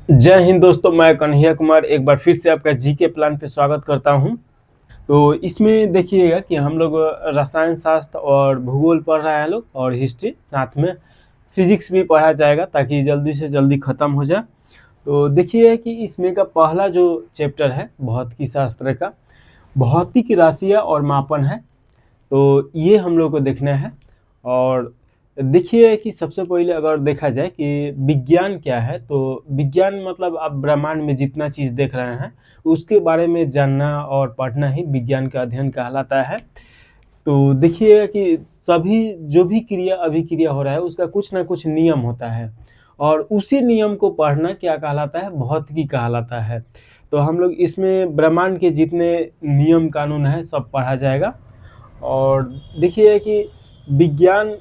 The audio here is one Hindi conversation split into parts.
जय हिंद दोस्तों, मैं कन्हैया कुमार एक बार फिर से आपका जीके प्लान पे स्वागत करता हूं। तो इसमें देखिएगा कि हम लोग रसायन शास्त्र और भूगोल पढ़ रहे हैं लोग, और हिस्ट्री साथ में फिजिक्स भी पढ़ा जाएगा ताकि जल्दी से जल्दी ख़त्म हो जाए। तो देखिए कि इसमें का पहला जो चैप्टर है भौतिकी शास्त्र का, भौतिक राशियाँ और मापन है। तो ये हम लोग को देखना है। और देखिए कि सबसे पहले अगर देखा जाए कि विज्ञान क्या है, तो विज्ञान मतलब आप ब्रह्मांड में जितना चीज़ देख रहे हैं उसके बारे में जानना और पढ़ना ही विज्ञान का अध्ययन कहलाता है। तो देखिए कि सभी जो भी क्रिया अभिक्रिया हो रहा है उसका कुछ ना कुछ नियम होता है, और उसी नियम को पढ़ना क्या कहलाता है, भौतिकी कहलाता है। तो हम लोग इसमें ब्रह्मांड के जितने नियम कानून हैं सब पढ़ा जाएगा। और देखिए कि विज्ञान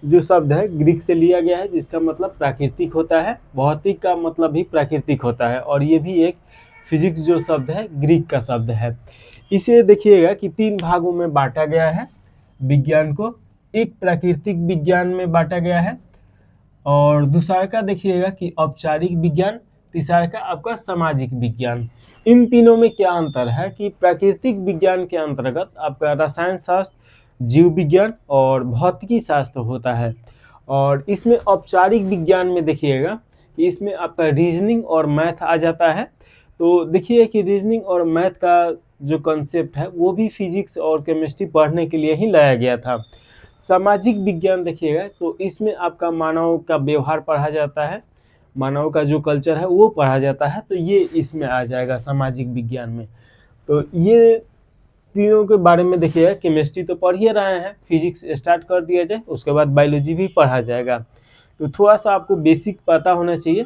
जो शब्द है ग्रीक से लिया गया है, जिसका मतलब प्राकृतिक होता है। भौतिक का मतलब भी प्राकृतिक होता है, और ये भी एक फिजिक्स जो शब्द है ग्रीक का शब्द है। इसे देखिएगा कि 3 भागों में बांटा गया है विज्ञान को। एक प्राकृतिक विज्ञान में बांटा गया है, और दूसरा का देखिएगा कि औपचारिक विज्ञान, तीसरा का आपका सामाजिक विज्ञान। इन तीनों में क्या अंतर है कि प्राकृतिक विज्ञान के अंतर्गत आपका रसायन शास्त्र, जीव विज्ञान और भौतिकी शास्त्र होता है। और इसमें औपचारिक विज्ञान में देखिएगा कि इसमें आपका रीजनिंग और मैथ आ जाता है। तो देखिए कि रीजनिंग और मैथ का जो कंसेप्ट है वो भी फिजिक्स और केमिस्ट्री पढ़ने के लिए ही लाया गया था। सामाजिक विज्ञान देखिएगा तो इसमें आपका मानव का व्यवहार पढ़ा जाता है, मानव का जो कल्चर है वो पढ़ा जाता है। तो ये इसमें आ जाएगा सामाजिक विज्ञान में। तो ये तीनों के बारे में देखिएगा। केमिस्ट्री तो पढ़ ही रहे हैं, फिजिक्स स्टार्ट कर दिया जाए, उसके बाद बायोलॉजी भी पढ़ा जाएगा। तो थोड़ा सा आपको बेसिक पता होना चाहिए।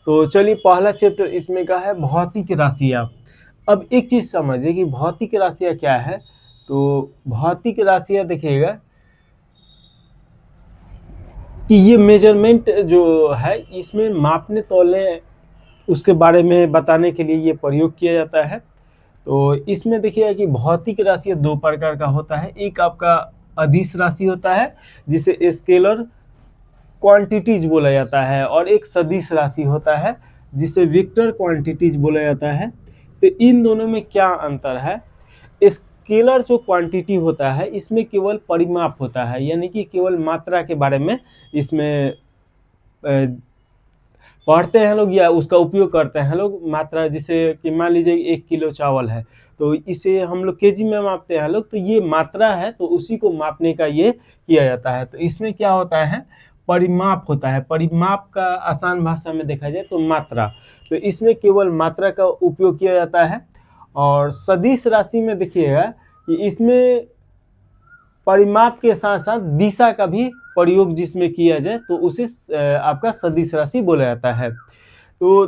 तो चलिए, पहला चैप्टर इसमें का है भौतिक राशियाँ। अब एक चीज़ समझिए कि भौतिक राशियाँ क्या है। तो भौतिक राशियाँ देखिएगा कि ये मेजरमेंट जो है इसमें मापने तोलने उसके बारे में बताने के लिए ये प्रयोग किया जाता है। तो इसमें देखिएगा कि भौतिक राशियाँ 2 प्रकार का होता है। एक आपका अदिश राशि होता है जिसे स्केलर क्वांटिटीज बोला जाता है, और एक सदिश राशि होता है जिसे वेक्टर क्वांटिटीज बोला जाता है। तो इन दोनों में क्या अंतर है। स्केलर जो क्वांटिटी होता है इसमें केवल परिमाप होता है, यानी कि केवल मात्रा के बारे में इसमें पढ़ते हैं लोग या उसका उपयोग करते हैं लोग। मात्रा जिसे कि मान लीजिए 1 किलो चावल है तो इसे हम लोग केजी में मापते हैं लोग, तो ये मात्रा है, तो उसी को मापने का ये किया जाता है। तो इसमें क्या होता है, परिमाप होता है। परिमाप का आसान भाषा में देखा जाए तो मात्रा, तो इसमें केवल मात्रा का उपयोग किया जाता है। और सदिश राशि में देखिएगा कि इसमें परिमाप के साथ साथ दिशा का भी प्रयोग जिसमें किया जाए तो उसे आपका सदिश राशि बोला जाता है। तो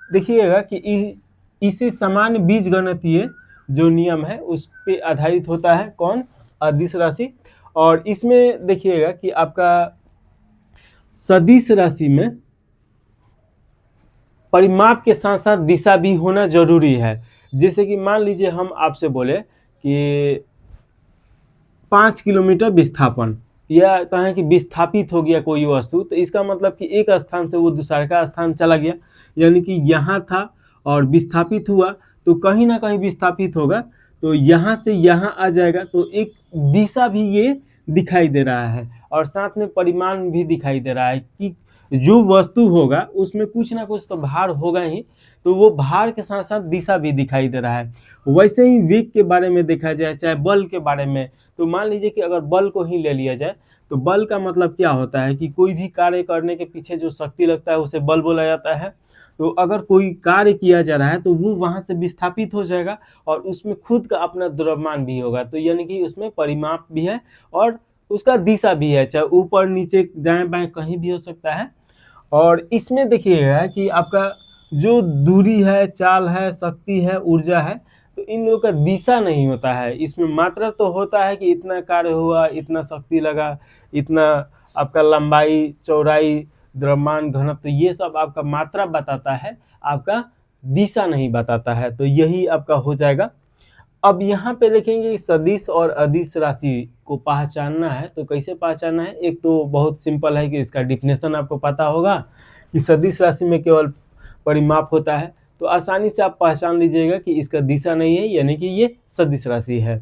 देखिएगा कि इसे सामान्य बीजगणितीय जो नियम है उस पे आधारित होता है, कौन, अदिश राशि। और इसमें देखिएगा कि आपका सदिश राशि में परिमाप के साथ साथ दिशा भी होना जरूरी है। जैसे कि मान लीजिए हम आपसे बोले कि 5 किलोमीटर विस्थापन, या कहें कि विस्थापित हो गया कोई वस्तु, तो इसका मतलब कि एक स्थान से वो दूसरा का स्थान चला गया, यानी कि यहाँ था और विस्थापित हुआ तो कहीं ना कहीं विस्थापित होगा, तो यहाँ से यहाँ आ जाएगा। तो एक दिशा भी ये दिखाई दे रहा है, और साथ में परिमाण भी दिखाई दे रहा है कि जो वस्तु होगा उसमें कुछ ना कुछ तो भार होगा ही, तो वो भार के साथ साथ दिशा भी दिखाई दे रहा है। वैसे ही वेग के बारे में देखा जाए, चाहे बल के बारे में, तो मान लीजिए कि अगर बल को ही ले लिया जाए तो बल का मतलब क्या होता है कि कोई भी कार्य करने के पीछे जो शक्ति लगता है उसे बल बोला जाता है। तो अगर कोई कार्य किया जा रहा है तो वो वहाँ से विस्थापित हो जाएगा, और उसमें खुद का अपना द्रव्यमान भी होगा, तो यानी कि उसमें परिमाप भी है और उसका दिशा भी है, चाहे ऊपर नीचे दाएं बाएं कहीं भी हो सकता है। और इसमें देखिएगा कि आपका जो दूरी है, चाल है, शक्ति है, ऊर्जा है, तो इन लोगों का दिशा नहीं होता है। इसमें मात्रा तो होता है कि इतना कार्य हुआ, इतना शक्ति लगा, इतना आपका लंबाई, चौड़ाई, द्रव्यमान, घनत्व, तो ये सब आपका मात्रा बताता है, आपका दिशा नहीं बताता है। तो यही आपका हो जाएगा। अब यहाँ पे देखेंगे कि सदिश और अदिश राशि को पहचानना है तो कैसे पहचानना है। एक तो बहुत सिंपल है कि इसका डिफिनेशन आपको पता होगा कि सदिश राशि में केवल परिमाप होता है, तो आसानी से आप पहचान लीजिएगा कि इसका दिशा नहीं है, यानी कि ये सदिश राशि है।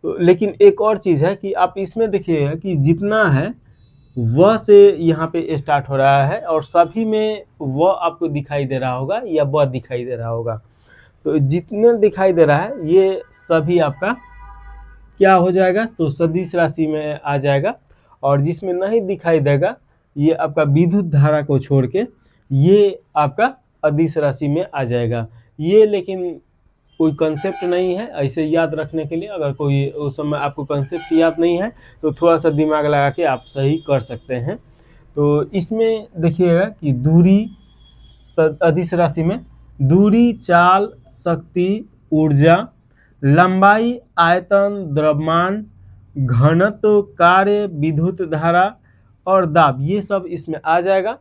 तो लेकिन एक और चीज़ है कि आप इसमें देखिएगा कि जितना है वह से यहाँ पे स्टार्ट हो रहा है और सभी में वह आपको दिखाई दे रहा होगा या वह दिखाई दे रहा होगा। तो जितने दिखाई दे रहा है ये सभी आपका क्या हो जाएगा, तो सदिश राशि में आ जाएगा। और जिसमें नहीं दिखाई देगा ये आपका विद्युत धारा को छोड़ के ये आपका अदिश राशि में आ जाएगा। ये लेकिन कोई कंसेप्ट नहीं है ऐसे याद रखने के लिए। अगर कोई उस समय आपको कंसेप्ट याद नहीं है तो थोड़ा सा दिमाग लगा के आप सही कर सकते हैं। तो इसमें देखिएगा कि दूरी अदिश राशि में दूरी, चाल, शक्ति, ऊर्जा, लंबाई, आयतन, द्रव्यमान, घनत्व, कार्य, विद्युत धारा और दाब, ये सब इसमें आ जाएगा।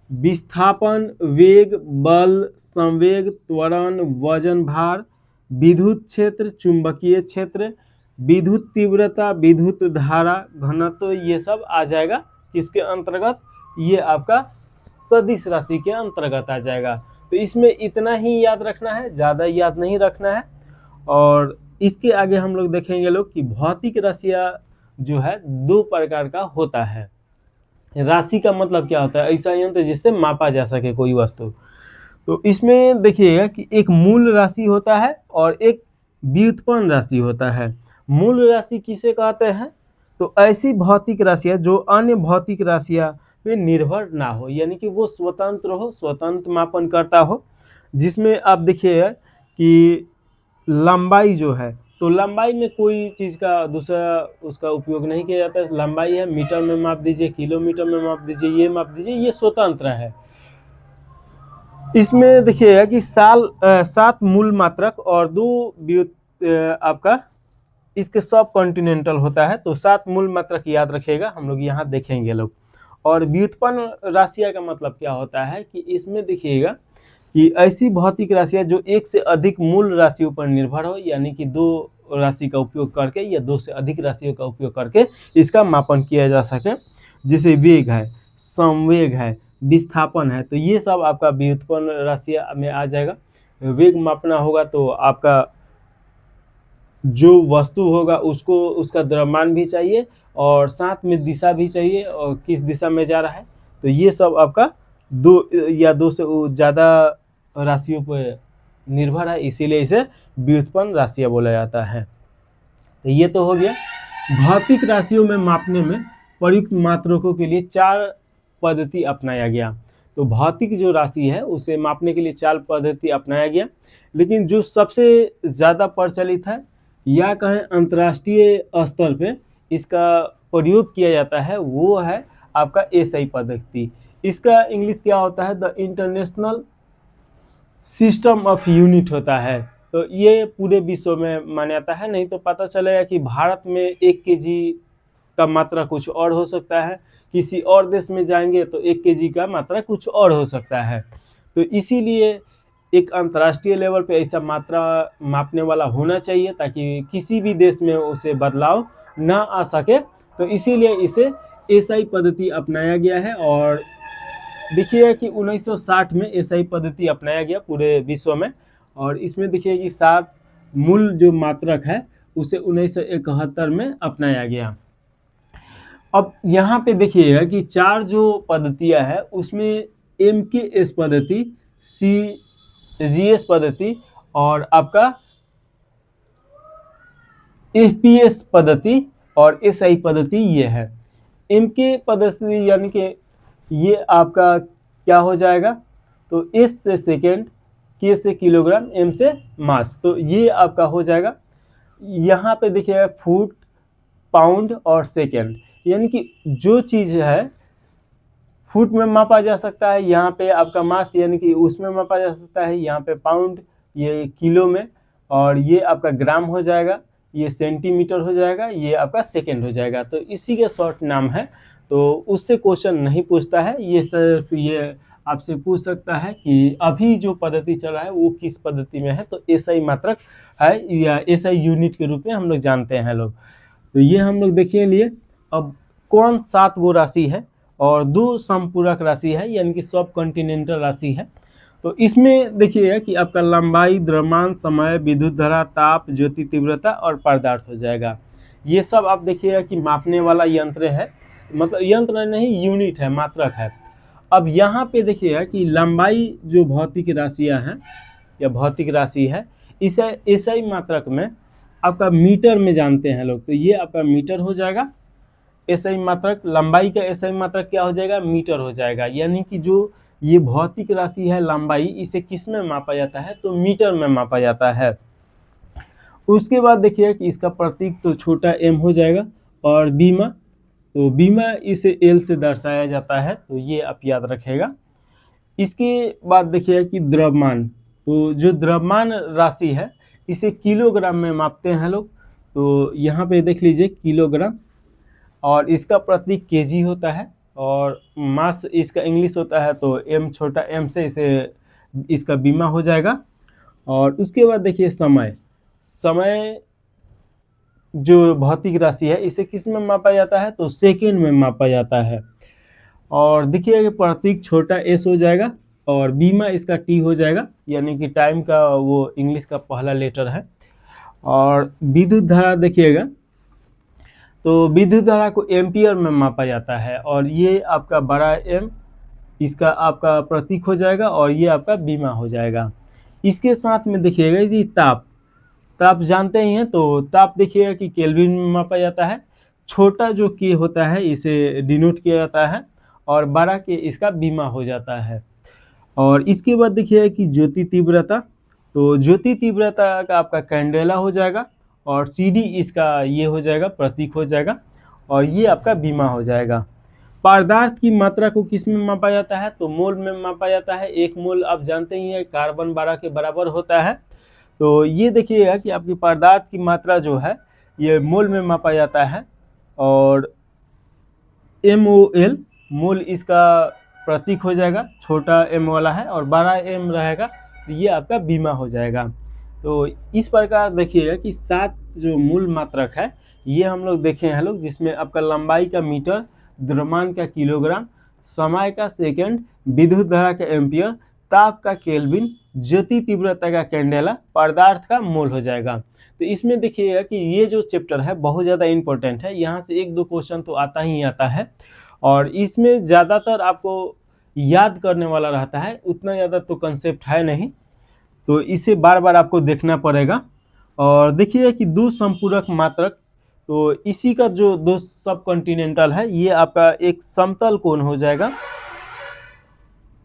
विस्थापन, वेग, बल, संवेग, त्वरण, वजन, भार, विद्युत क्षेत्र, चुंबकीय क्षेत्र, विद्युत तीव्रता, विद्युत धारा, घनत्व, ये सब आ जाएगा किसके अंतर्गत, ये आपका सदिश राशि के अंतर्गत आ जाएगा। तो इसमें इतना ही याद रखना है, ज़्यादा याद नहीं रखना है। और इसके आगे हम लोग देखेंगे लोग कि भौतिक राशियाँ जो है दो प्रकार का होता है। राशि का मतलब क्या होता है, ऐसा यंत्र जिससे मापा जा सके कोई वस्तु। तो इसमें देखिएगा कि एक मूल राशि होता है और एक व्युत्पन्न राशि होता है। मूल राशि किसे कहते हैं, तो ऐसी भौतिक राशियाँ जो अन्य भौतिक राशियाँ पे निर्भर ना हो, यानी कि वो स्वतंत्र हो, स्वतंत्र मापन करता हो। जिसमें आप देखिएगा कि लंबाई जो है, तो लंबाई में कोई चीज़ का दूसरा उसका उपयोग नहीं किया जाता है। लंबाई है, मीटर में माप दीजिए, किलोमीटर में माप दीजिए, ये माप दीजिए, ये स्वतंत्र है। इसमें देखिएगा कि 7 मूल मात्रक और 2 आपका इसके सब कॉन्टिनेंटल होता है। तो 7 मूल मात्रक याद रखिएगा, हम लोग यहाँ देखेंगे लोग। और व्युत्पन्न राशियाँ का मतलब क्या होता है कि इसमें देखिएगा कि ऐसी भौतिक राशियाँ जो एक से अधिक मूल राशियों पर निर्भर हो, यानी कि 2 राशि का उपयोग करके या 2 से अधिक राशियों का उपयोग करके इसका मापन किया जा सके। जैसे वेग है, संवेग है, विस्थापन है, तो ये सब आपका व्युत्पन्न राशियाँ में आ जाएगा। वेग मापना होगा तो आपका जो वस्तु होगा उसको उसका द्रव्यमान भी चाहिए और साथ में दिशा भी चाहिए और किस दिशा में जा रहा है। तो ये सब आपका 2 या 2 से ज़्यादा राशियों पर निर्भर है, इसीलिए इसे व्युत्पन्न राशियाँ बोला जाता है। तो ये तो हो गया। भौतिक राशियों में मापने में प्रयुक्त मात्रकों के लिए 4 पद्धति अपनाया गया। तो भौतिक जो राशि है उसे मापने के लिए 4 पद्धति अपनाया गया, लेकिन जो सबसे ज़्यादा प्रचलित है या कहें अंतर्राष्ट्रीय स्तर पे इसका प्रयोग किया जाता है वो है आपका एसआई पद्धति। इसका इंग्लिश क्या होता है, the international system of unit होता है। तो ये पूरे विश्व में मान्यता है, नहीं तो पता चलेगा कि भारत में 1 केजी का मात्रा कुछ और हो सकता है, किसी और देश में जाएंगे तो 1 केजी का मात्रा कुछ और हो सकता है। तो इसीलिए एक अंतर्राष्ट्रीय लेवल पे ऐसा मात्रा मापने वाला होना चाहिए ताकि किसी भी देश में उसे बदलाव ना आ सके। तो इसीलिए इसे एसआई पद्धति अपनाया गया है। और देखिए कि 1960 में एसआई पद्धति अपनाया गया पूरे विश्व में। और इसमें देखिए कि 7 मूल जो मात्रक है उसे 1971 में अपनाया गया। अब यहाँ पे देखिएगा कि 4 जो पद्धतियाँ हैं उसमें एमकेएस पद्धति, सीजीएस पद्धति और आपका एफपीएस पद्धति और एसआई पद्धति ये है। एमके पद्धति यानी कि ये आपका क्या हो जाएगा, तो एस से सेकेंड, के से किलोग्राम, एम से मास, तो ये आपका हो जाएगा। यहाँ पे देखिएगा फुट, पाउंड और सेकेंड, यानी कि जो चीज़ है फुट में मापा जा सकता है, यहाँ पे आपका मास यानी कि उसमें मापा जा सकता है, यहाँ पे पाउंड, ये किलो में, और ये आपका ग्राम हो जाएगा, ये सेंटीमीटर हो जाएगा, ये आपका सेकेंड हो जाएगा। तो इसी के शॉर्ट नाम है, तो उससे क्वेश्चन नहीं पूछता है, ये सिर्फ ये आपसे पूछ सकता है कि अभी जो पद्धति चल रहा है वो किस पद्धति में है, तो एसआई मात्रक है या एसआई यूनिट के रूप में हम लोग जानते हैं लोग। तो ये हम लोग देखिए लिए। अब कौन 7 वो राशि है और 2 समपूरक राशि है, यानी कि सब कॉन्टिनेंटल राशि है। तो इसमें देखिएगा कि आपका लंबाई, द्रव्यमान, समय, विद्युत धारा, ताप, ज्योति तीव्रता और पदार्थ हो जाएगा। ये सब आप देखिएगा कि मापने वाला यंत्र है, मतलब यंत्र नहीं, यूनिट है, मात्रक है। अब यहाँ पे देखिएगा कि लंबाई जो भौतिक राशियाँ हैं या भौतिक राशि है, इसे एसआई मात्रक में आपका मीटर में जानते हैं लोग, तो ये आपका मीटर हो जाएगा। एसआई मात्रक, लंबाई का एसआई मात्रक क्या हो जाएगा, मीटर हो जाएगा। यानी कि जो ये भौतिक राशि है लंबाई, इसे किस में मापा जाता है, तो मीटर में मापा जाता है। उसके बाद देखिए कि इसका प्रतीक तो छोटा m हो जाएगा, और बीमा, तो बीमा इसे एल से दर्शाया जाता है, तो ये आप याद रखेगा। इसके बाद देखिए कि द्रव्यमान, तो जो द्रव्यमान राशि है इसे किलोग्राम में मापते हैं लोग, तो यहाँ पे देख लीजिए किलोग्राम, और इसका प्रतीक केजी होता है, और मास इसका इंग्लिश होता है, तो m छोटा m से इसे इसका बीमा हो जाएगा। और उसके बाद देखिए समय, समय जो भौतिक राशि है इसे किस में मापा जाता है, तो सेकेंड में मापा जाता है। और देखिए कि प्रतीक छोटा s हो जाएगा, और बीमा इसका t हो जाएगा, यानी कि टाइम का वो इंग्लिश का पहला लेटर है। और विद्युत धारा देखिएगा, तो विद्युत धारा को एम्पियर में मापा जाता है, और ये आपका बड़ा M इसका आपका प्रतीक हो जाएगा, और ये आपका बीमा हो जाएगा। इसके साथ में देखिएगा कि ताप, ताप जानते ही हैं, तो ताप देखिएगा कि केल्विन में मापा जाता है। छोटा जो के होता है इसे डिनोट किया जाता है, और बड़ा के इसका बीमा हो जाता है। और इसके बाद देखिए कि ज्योति तीव्रता, तो ज्योति तीव्रता का आपका कैंडेला हो जाएगा, और CD इसका ये हो जाएगा, प्रतीक हो जाएगा, और ये आपका बीमा हो जाएगा। पदार्थ की मात्रा को किस में मापा जाता है, तो मोल में मापा जाता है। 1 मोल आप जानते ही हैं कार्बन 12 के बराबर होता है। तो ये देखिएगा कि आपकी पदार्थ की मात्रा जो है ये मोल में मापा जाता है, और MOL मोल इसका प्रतीक हो जाएगा, छोटा m वाला है, और बड़ा M रहेगा, तो ये आपका बीमा हो जाएगा। तो इस प्रकार देखिएगा कि 7 जो मूल मात्रक है ये हम लोग देखे हैं लोग, जिसमें आपका लंबाई का मीटर, द्रव्यमान का किलोग्राम, समय का सेकंड, विद्युत धारा का एम्पियर, ताप का केल्विन, ज्योति तीव्रता का कैंडेला, पदार्थ का मोल हो जाएगा। तो इसमें देखिएगा कि ये जो चैप्टर है बहुत ज़्यादा इंपॉर्टेंट है, यहाँ से 1-2 क्वेश्चन तो आता ही आता है, और इसमें ज़्यादातर आपको याद करने वाला रहता है, उतना ज़्यादा तो कंसेप्ट है नहीं, तो इसे बार बार आपको देखना पड़ेगा। और देखिए कि 2 संपूरक मात्रक, तो इसी का जो 2 सब कॉन्टिनेंटल है ये आपका एक समतल कोण हो जाएगा,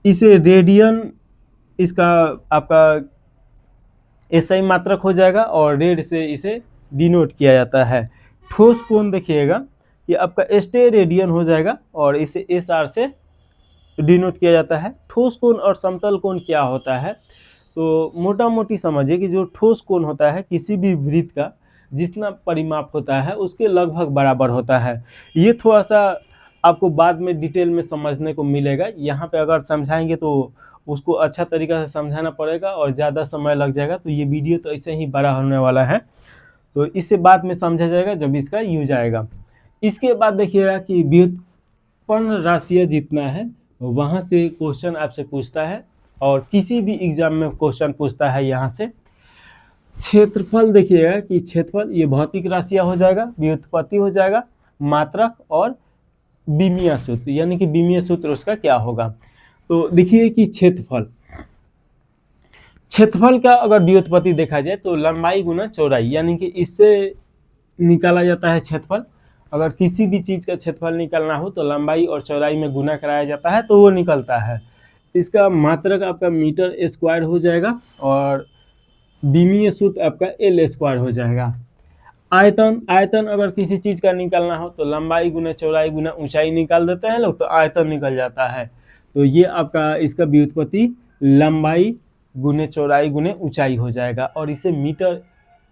इसे रेडियन इसका आपका एसआई मात्रक हो जाएगा, और रेड से इसे डिनोट किया जाता है। ठोस कोण देखिएगा कि आपका स्टेरेडियन हो जाएगा, और इसे SR से डिनोट किया जाता है। ठोस कोण और समतल कोण क्या होता है, तो मोटा मोटी समझिए कि जो ठोस कोण होता है किसी भी वृत्त का जितना परिमाप होता है उसके लगभग बराबर होता है। ये थोड़ा सा आपको बाद में डिटेल में समझने को मिलेगा, यहाँ पे अगर समझाएंगे तो उसको अच्छा तरीका से समझाना पड़ेगा और ज़्यादा समय लग जाएगा, तो ये वीडियो तो ऐसे ही बड़ा होने वाला है, तो इससे बाद में समझा जाएगा जब इसका यूज आएगा। इसके बाद देखिएगा कि व्युत्पन्न राशियाँ जितना है वहाँ से क्वेश्चन आपसे पूछता है, और किसी भी एग्जाम में क्वेश्चन पूछता है यहाँ से। क्षेत्रफल देखिएगा कि क्षेत्रफल ये भौतिक राशियाँ हो जाएगा, व्युत्पत्ति हो जाएगा, मात्रक, और बीमीय सूत्र, यानी कि बीमीय सूत्र उसका क्या होगा। तो देखिए कि क्षेत्रफल, क्षेत्रफल का अगर व्युत्पत्ति देखा जाए तो लंबाई गुना चौड़ाई, यानी कि इससे निकाला जाता है क्षेत्रफल। अगर किसी भी चीज़ का क्षेत्रफल निकालना हो तो लंबाई और चौड़ाई में गुना कराया जाता है, तो वो निकलता है। इसका मात्रक आपका मीटर स्क्वायर हो जाएगा, और बीमीय सूत्र आपका L स्क्वायर हो जाएगा। आयतन, आयतन अगर किसी चीज़ का निकालना हो तो लंबाई गुना चौड़ाई गुना ऊंचाई निकाल देते हैं लोग, तो आयतन निकल जाता है। तो ये आपका इसका व्युत्पत्ति लंबाई गुने चौड़ाई गुने ऊंचाई हो जाएगा, और इसे मीटर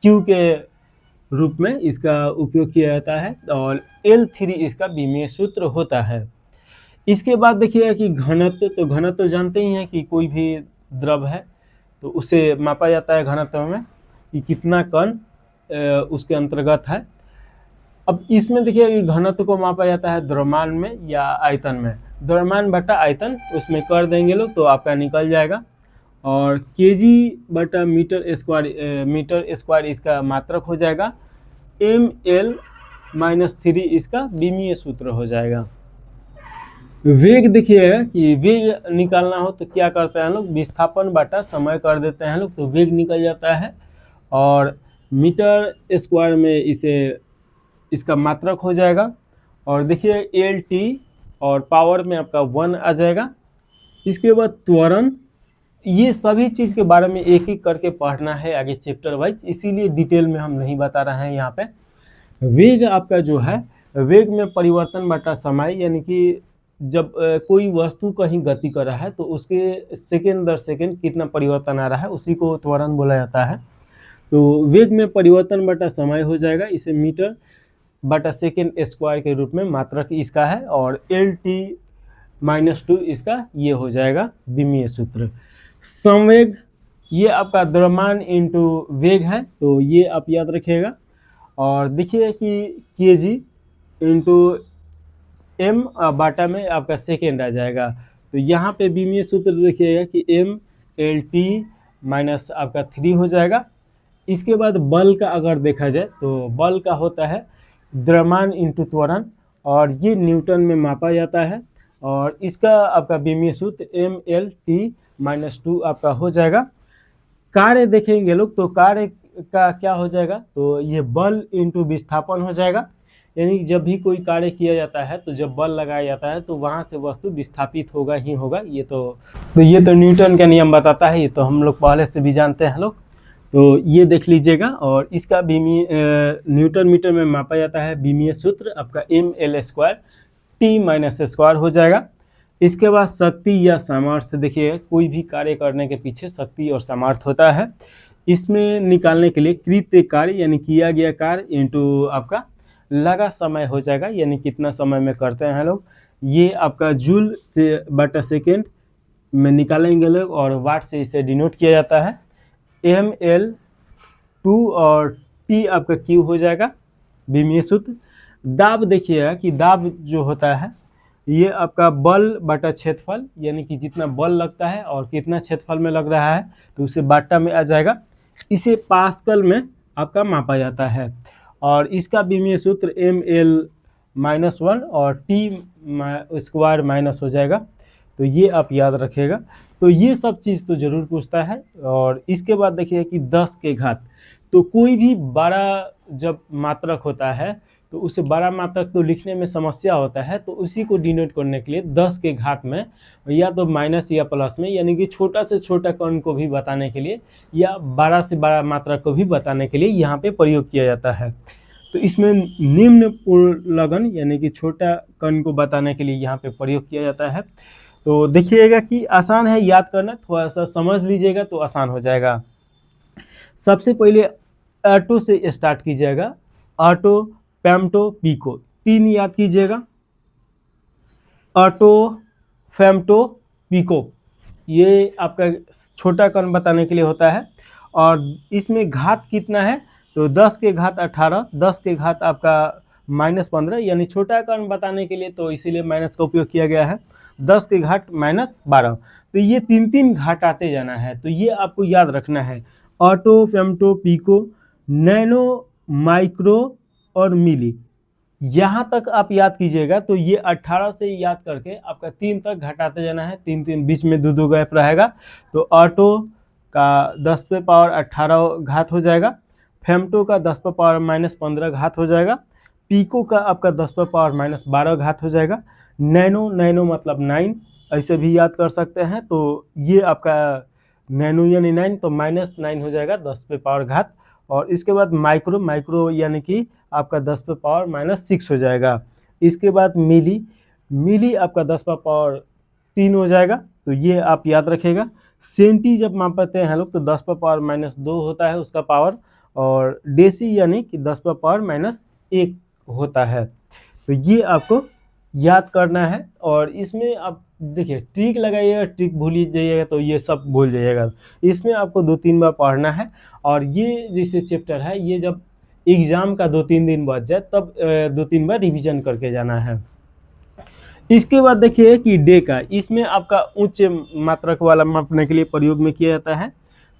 क्यू के रूप में इसका उपयोग किया जाता है, और L3 इसका बीमीय सूत्र होता है। इसके बाद देखिएगा कि घनत्व, तो घनत्व जानते ही हैं कि कोई भी द्रव है तो उसे मापा जाता है घनत्व में कि कितना कण उसके अंतर्गत है। अब इसमें देखिए कि घनत्व को मापा जाता है द्रव्यमान में या आयतन में। द्रव्यमान बटा आयतन उसमें कर देंगे लोग तो आपका निकल जाएगा। और केजी बटा मीटर स्क्वायर इसका मात्रक हो जाएगा। ml-3 इसका विमीय सूत्र हो जाएगा। वेग देखिएगा कि वेग निकालना हो तो क्या करते हैं लोग, विस्थापन बटा समय कर देते हैं लोग, तो वेग निकल जाता है। और मीटर स्क्वायर में इसका मात्रक हो जाएगा। और देखिए एल टी और पावर में आपका 1 आ जाएगा। इसके बाद त्वरण, ये सभी चीज़ के बारे में एक एक करके पढ़ना है आगे चैप्टर वाइज, इसीलिए डिटेल में हम नहीं बता रहे हैं यहाँ पे। वेग आपका जो है, वेग में परिवर्तन बटा समय, यानी कि जब कोई वस्तु कहीं गति कर रहा है तो उसके सेकेंड दर सेकेंड कितना परिवर्तन आ रहा है उसी को त्वरण बोला जाता है। तो वेग में परिवर्तन बटा समय हो जाएगा, इसे मीटर बटा सेकेंड स्क्वायर के रूप में मात्रक इसका है। और LT-2 इसका ये हो जाएगा विमीय सूत्र। संवेग, ये आपका द्रव्यमान इंटू वेग है, तो ये आप याद रखिएगा। और देखिए कि केजी इंटू एम बाटा में आपका सेकेंड आ जाएगा। तो यहाँ पे विमीय सूत्र देखिएगा कि mLT- आपका 3 हो जाएगा। इसके बाद बल का अगर देखा जाए तो बल का होता है द्रव्यमान इंटू त्वरण, और ये न्यूटन में मापा जाता है। और इसका आपका विमीय सूत्र mLT-2 आपका हो जाएगा। कार्य देखेंगे लोग तो कार्य का क्या हो जाएगा, तो ये बल इंटू विस्थापन हो जाएगा। यानी जब भी कोई कार्य किया जाता है तो जब बल लगाया जाता है तो वहाँ से वस्तु विस्थापित होगा ही होगा। ये तो न्यूटन का नियम बताता है, ये तो हम लोग पहले से भी जानते हैं लोग, तो ये देख लीजिएगा। और इसका न्यूटन मीटर में मापा जाता है विमीय सूत्र आपका mL²T-² हो जाएगा। इसके बाद शक्ति या सामर्थ्य, देखिए कोई भी कार्य करने के पीछे शक्ति और सामर्थ्य होता है। इसमें निकालने के लिए कृत्य कार्य यानी किया गया कार्य इंटू आपका लगा समय हो जाएगा, यानी कितना समय में करते हैं लोग। ये आपका जूल से बटा सेकेंड में निकालेंगे लोग, और वाट से इसे डिनोट किया जाता है। mL2 और T आपका Q हो जाएगा विमीय सूत्र। दाब देखिएगा कि दाब जो होता है ये आपका बल बटा क्षेत्रफल, यानी कि जितना बल लगता है और कितना क्षेत्रफल में लग रहा है तो उसे बाटा में आ जाएगा। इसे पास्कल में आपका मापा जाता है। और इसका विमीय सूत्र mL-1 और T² हो जाएगा, तो ये आप याद रखिएगा। तो ये सब चीज़ तो ज़रूर पूछता है। और इसके बाद देखिए कि 10 के घात, तो कोई भी बड़ा जब मात्रक होता है तो उसे बड़ा मात्रक तो लिखने में समस्या होता है, तो उसी को डिनोट करने के लिए 10 के घात में या तो माइनस या प्लस में, यानी कि छोटा से छोटा कण को भी बताने के लिए या बड़ा से बड़ा मात्रक को भी बताने के लिए यहाँ पे प्रयोग किया जाता है। तो इसमें निम्न पूर्णलगन यानी कि छोटा कण को बताने के लिए यहाँ पे प्रयोग किया जाता है। तो देखिएगा कि आसान है याद करना, थोड़ा सा समझ लीजिएगा तो आसान हो जाएगा। सबसे पहले ऑटो से स्टार्ट कीजिएगा, ऑटो, फेम्टो, पिको, 3 याद कीजिएगा। ऑटो, फेम्टो, पिको, ये आपका छोटा कण बताने के लिए होता है। और इसमें घात कितना है, तो 10 के घात 18, 10 के घात आपका -15, यानी छोटा कण बताने के लिए तो इसीलिए माइनस का उपयोग किया गया है। 10 के घाट -12, तो ये 3 घाट आते जाना है, तो ये आपको याद रखना है। Atto, femto, pico, nano, micro और मिली, यहाँ तक आप याद कीजिएगा। तो ये 18 से याद करके आपका 3 तक घटाते जाना है, 3 बीच में 2 गैप रहेगा। तो ऑटो का 10 पे पावर 18 घात हो जाएगा, फेम्टो का 10 पे पावर -15 घात हो जाएगा, पिको का आपका 10 पे पावर -12 घात हो जाएगा। नैनो मतलब 9, ऐसे भी याद कर सकते हैं। तो ये आपका नैनो यानी 9, तो -9 हो जाएगा 10 पे पावर घात। और इसके बाद माइक्रो यानी कि आपका 10 पे पावर -6 हो जाएगा। इसके बाद मिली आपका 10 पे पावर 3 हो जाएगा, तो ये आप याद रखेगा। सेंटी जब मापते हैं लोग तो 10 पे पावर -2 होता है उसका पावर, और डेसी यानी कि 10 पे पावर -1 होता है। तो ये आपको याद करना है। और इसमें आप देखिए ट्रिक लगाइएगा, ट्रिक भूल जाइएगा तो ये सब भूल जाइएगा। इसमें आपको 2-3 बार पढ़ना है। और ये जैसे चैप्टर है, ये जब एग्जाम का 2-3 दिन बच जाए तब 2-3 बार रिवीजन करके जाना है। इसके बाद देखिए कि डे का, इसमें आपका उच्च मात्रक वाला मापने के लिए प्रयोग में किया जाता है।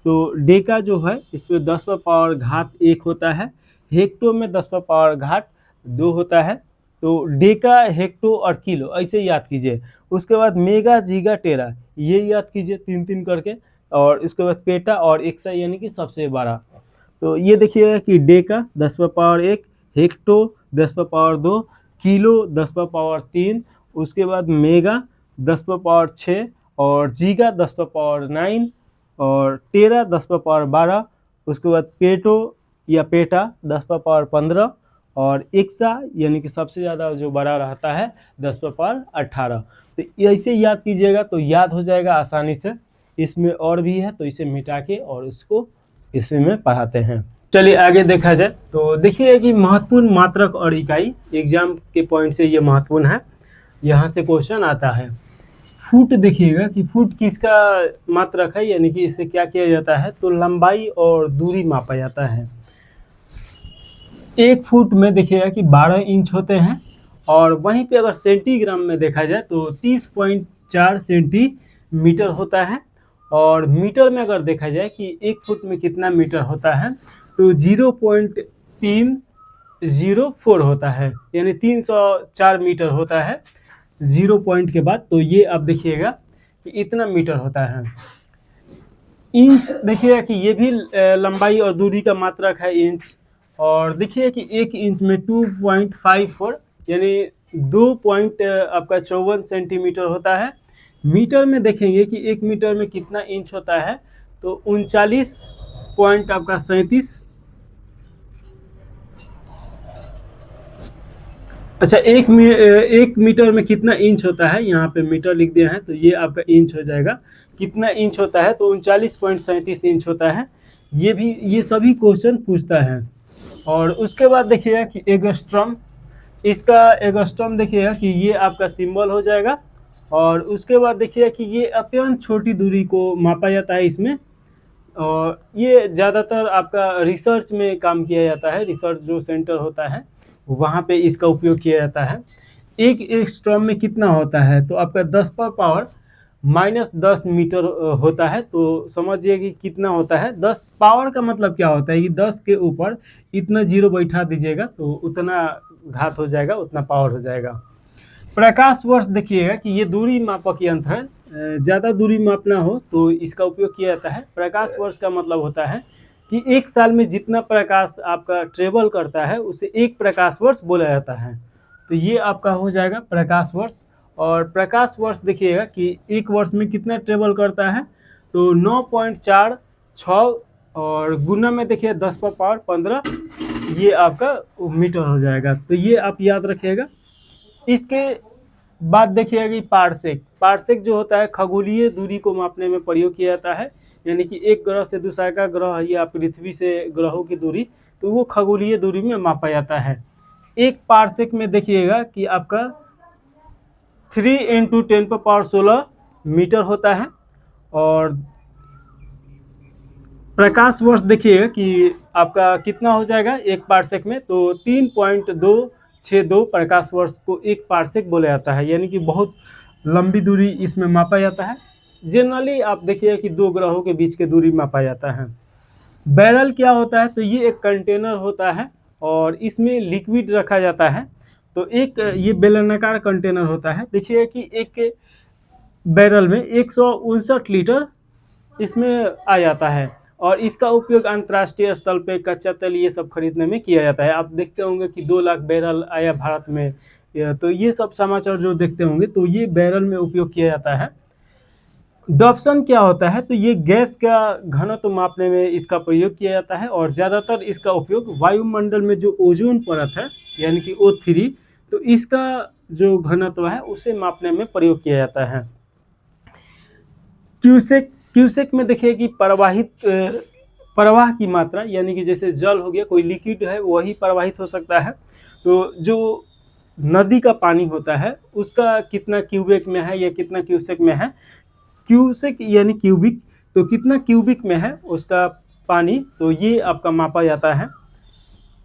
तो डे का जो है इसमें 10 पर पावर घात 1 होता है, हेक्टो में 10 पर पावर घात 2 होता है। तो डे का हेक्टो और किलो ऐसे याद कीजिए। उसके बाद मेगा जीगा टेरा ये याद कीजिए 3-3 करके। और उसके बाद पेटा और एक्सा यानी कि सबसे बड़ा। तो ये देखिएगा कि डे का 10 पर पावर 1, हेक्टो 10 पर पावर 2, किलो 10 पर पावर 3, उसके बाद मेगा 10 पर पावर 6 और जीगा 10 पर पावर 9 और टेरा 10 पर पावर 12, उसके बाद पेटो या पेटा 10 पर पावर 15 और एक्सा यानी कि सबसे ज़्यादा जो बड़ा रहता है 10 पर पावर 18। तो ऐसे याद कीजिएगा तो याद हो जाएगा आसानी से। इसमें और भी है तो इसे मिटा के और इसको इसमें पढ़ाते हैं। चलिए आगे देखा जाए तो देखिए कि महत्वपूर्ण मात्रक और इकाई एग्जाम के पॉइंट से ये महत्वपूर्ण है। यहाँ से क्वेश्चन आता है। फुट देखिएगा कि फुट किसका मात्रक है, यानी कि इसे क्या किया जाता है तो लंबाई और दूरी मापा जाता है। 1 फुट में देखिएगा कि 12 इंच होते हैं। और वहीं पे अगर सेंटीग्राम में देखा जाए तो 30.4 सेंटीमीटर होता है। और मीटर में अगर देखा जाए कि 1 फुट में कितना मीटर होता है तो 0.304 होता है, यानी 304 मीटर होता है 0 पॉइंट के बाद। तो ये आप देखिएगा कि इतना मीटर होता है। इंच देखिएगा कि ये भी लंबाई और दूरी का मात्रक है इंच। और देखिए कि 1 इंच में 2.54 यानी 2.54 सेंटीमीटर होता है। मीटर में देखेंगे कि 1 मीटर में कितना इंच होता है तो 39.37। अच्छा, एक मीटर में कितना इंच होता है, यहाँ पे मीटर लिख दिया है तो ये आपका इंच हो जाएगा। कितना इंच होता है तो 39.37 इंच होता है। ये सभी क्वेश्चन पूछता है। और उसके बाद देखिएगा कि एगस्ट्रम, इसका एगस्ट्रम देखिएगा कि ये आपका सिंबल हो जाएगा। और उसके बाद देखिएगा कि ये अत्यंत छोटी दूरी को मापा जाता है इसमें। और ये ज़्यादातर आपका रिसर्च में काम किया जाता है, रिसर्च जो सेंटर होता है वहाँ पे इसका उपयोग किया जाता है। एक एंगस्ट्रॉम में कितना होता है तो आपका 10 पर पावर -10 मीटर होता है। तो समझिए कि कितना होता है। 10 पावर का मतलब क्या होता है कि 10 के ऊपर इतना जीरो बैठा दीजिएगा तो उतना घात हो जाएगा, उतना पावर हो जाएगा। प्रकाश वर्ष देखिएगा कि ये दूरी मापक यंत्र है। ज़्यादा दूरी मापना हो तो इसका उपयोग किया जाता है। प्रकाश वर्ष का मतलब होता है कि 1 साल में जितना प्रकाश आपका ट्रेवल करता है उसे 1 प्रकाश वर्ष बोला जाता है। तो ये आपका हो जाएगा प्रकाश वर्ष। और प्रकाश वर्ष देखिएगा कि 1 वर्ष में कितना ट्रेवल करता है तो 9.46 और गुना में देखिए 10 पर पावर 15 ये आपका मीटर हो जाएगा। तो ये आप याद रखिएगा। इसके बाद देखिएगा कि पारसेक, पारसेक जो होता है खगोलीय दूरी को मापने में प्रयोग किया जाता है। यानी कि एक ग्रह से दूसरा का ग्रह या पृथ्वी से ग्रहों की दूरी, तो वो खगोलीय दूरी में मापा जाता है। एक पारसेक में देखिएगा कि आपका 3 × 10⁻16 मीटर होता है। और प्रकाश वर्ष देखिएगा कि आपका कितना हो जाएगा एक पारसेक में तो 3.262 प्रकाश वर्ष को 1 पारसेक बोला जाता है। यानी कि बहुत लंबी दूरी इसमें मापा जाता है। जनरली आप देखिए कि 2 ग्रहों के बीच की दूरी मापा जाता है। बैरल क्या होता है तो ये एक कंटेनर होता है और इसमें लिक्विड रखा जाता है। तो एक ये बेलनाकार कंटेनर होता है। देखिए कि एक बैरल में 159 लीटर इसमें आ जाता है। और इसका उपयोग अंतर्राष्ट्रीय स्तर पे कच्चा तेल ये सब खरीदने में किया जाता है। आप देखते होंगे कि 2 लाख बैरल आया भारत में, तो ये सब समाचार जो देखते होंगे तो ये बैरल में उपयोग किया जाता है। डॉप्सन क्या होता है तो ये गैस का घनत्व मापने में इसका प्रयोग किया जाता है। और ज़्यादातर इसका उपयोग वायुमंडल में जो ओजोन परत है यानी कि O3, तो इसका जो घनत्व है उसे मापने में प्रयोग किया जाता है। क्यूसेक में देखिए कि प्रवाह की मात्रा, यानी कि जैसे जल हो गया, कोई लिक्विड है वही प्रवाहित हो सकता है। तो जो नदी का पानी होता है उसका कितना क्यूबिक में है या कितना क्यूसेक में है, क्यूसेक यानी क्यूबिक, तो कितना क्यूबिक में है उसका पानी, तो ये आपका मापा जाता है।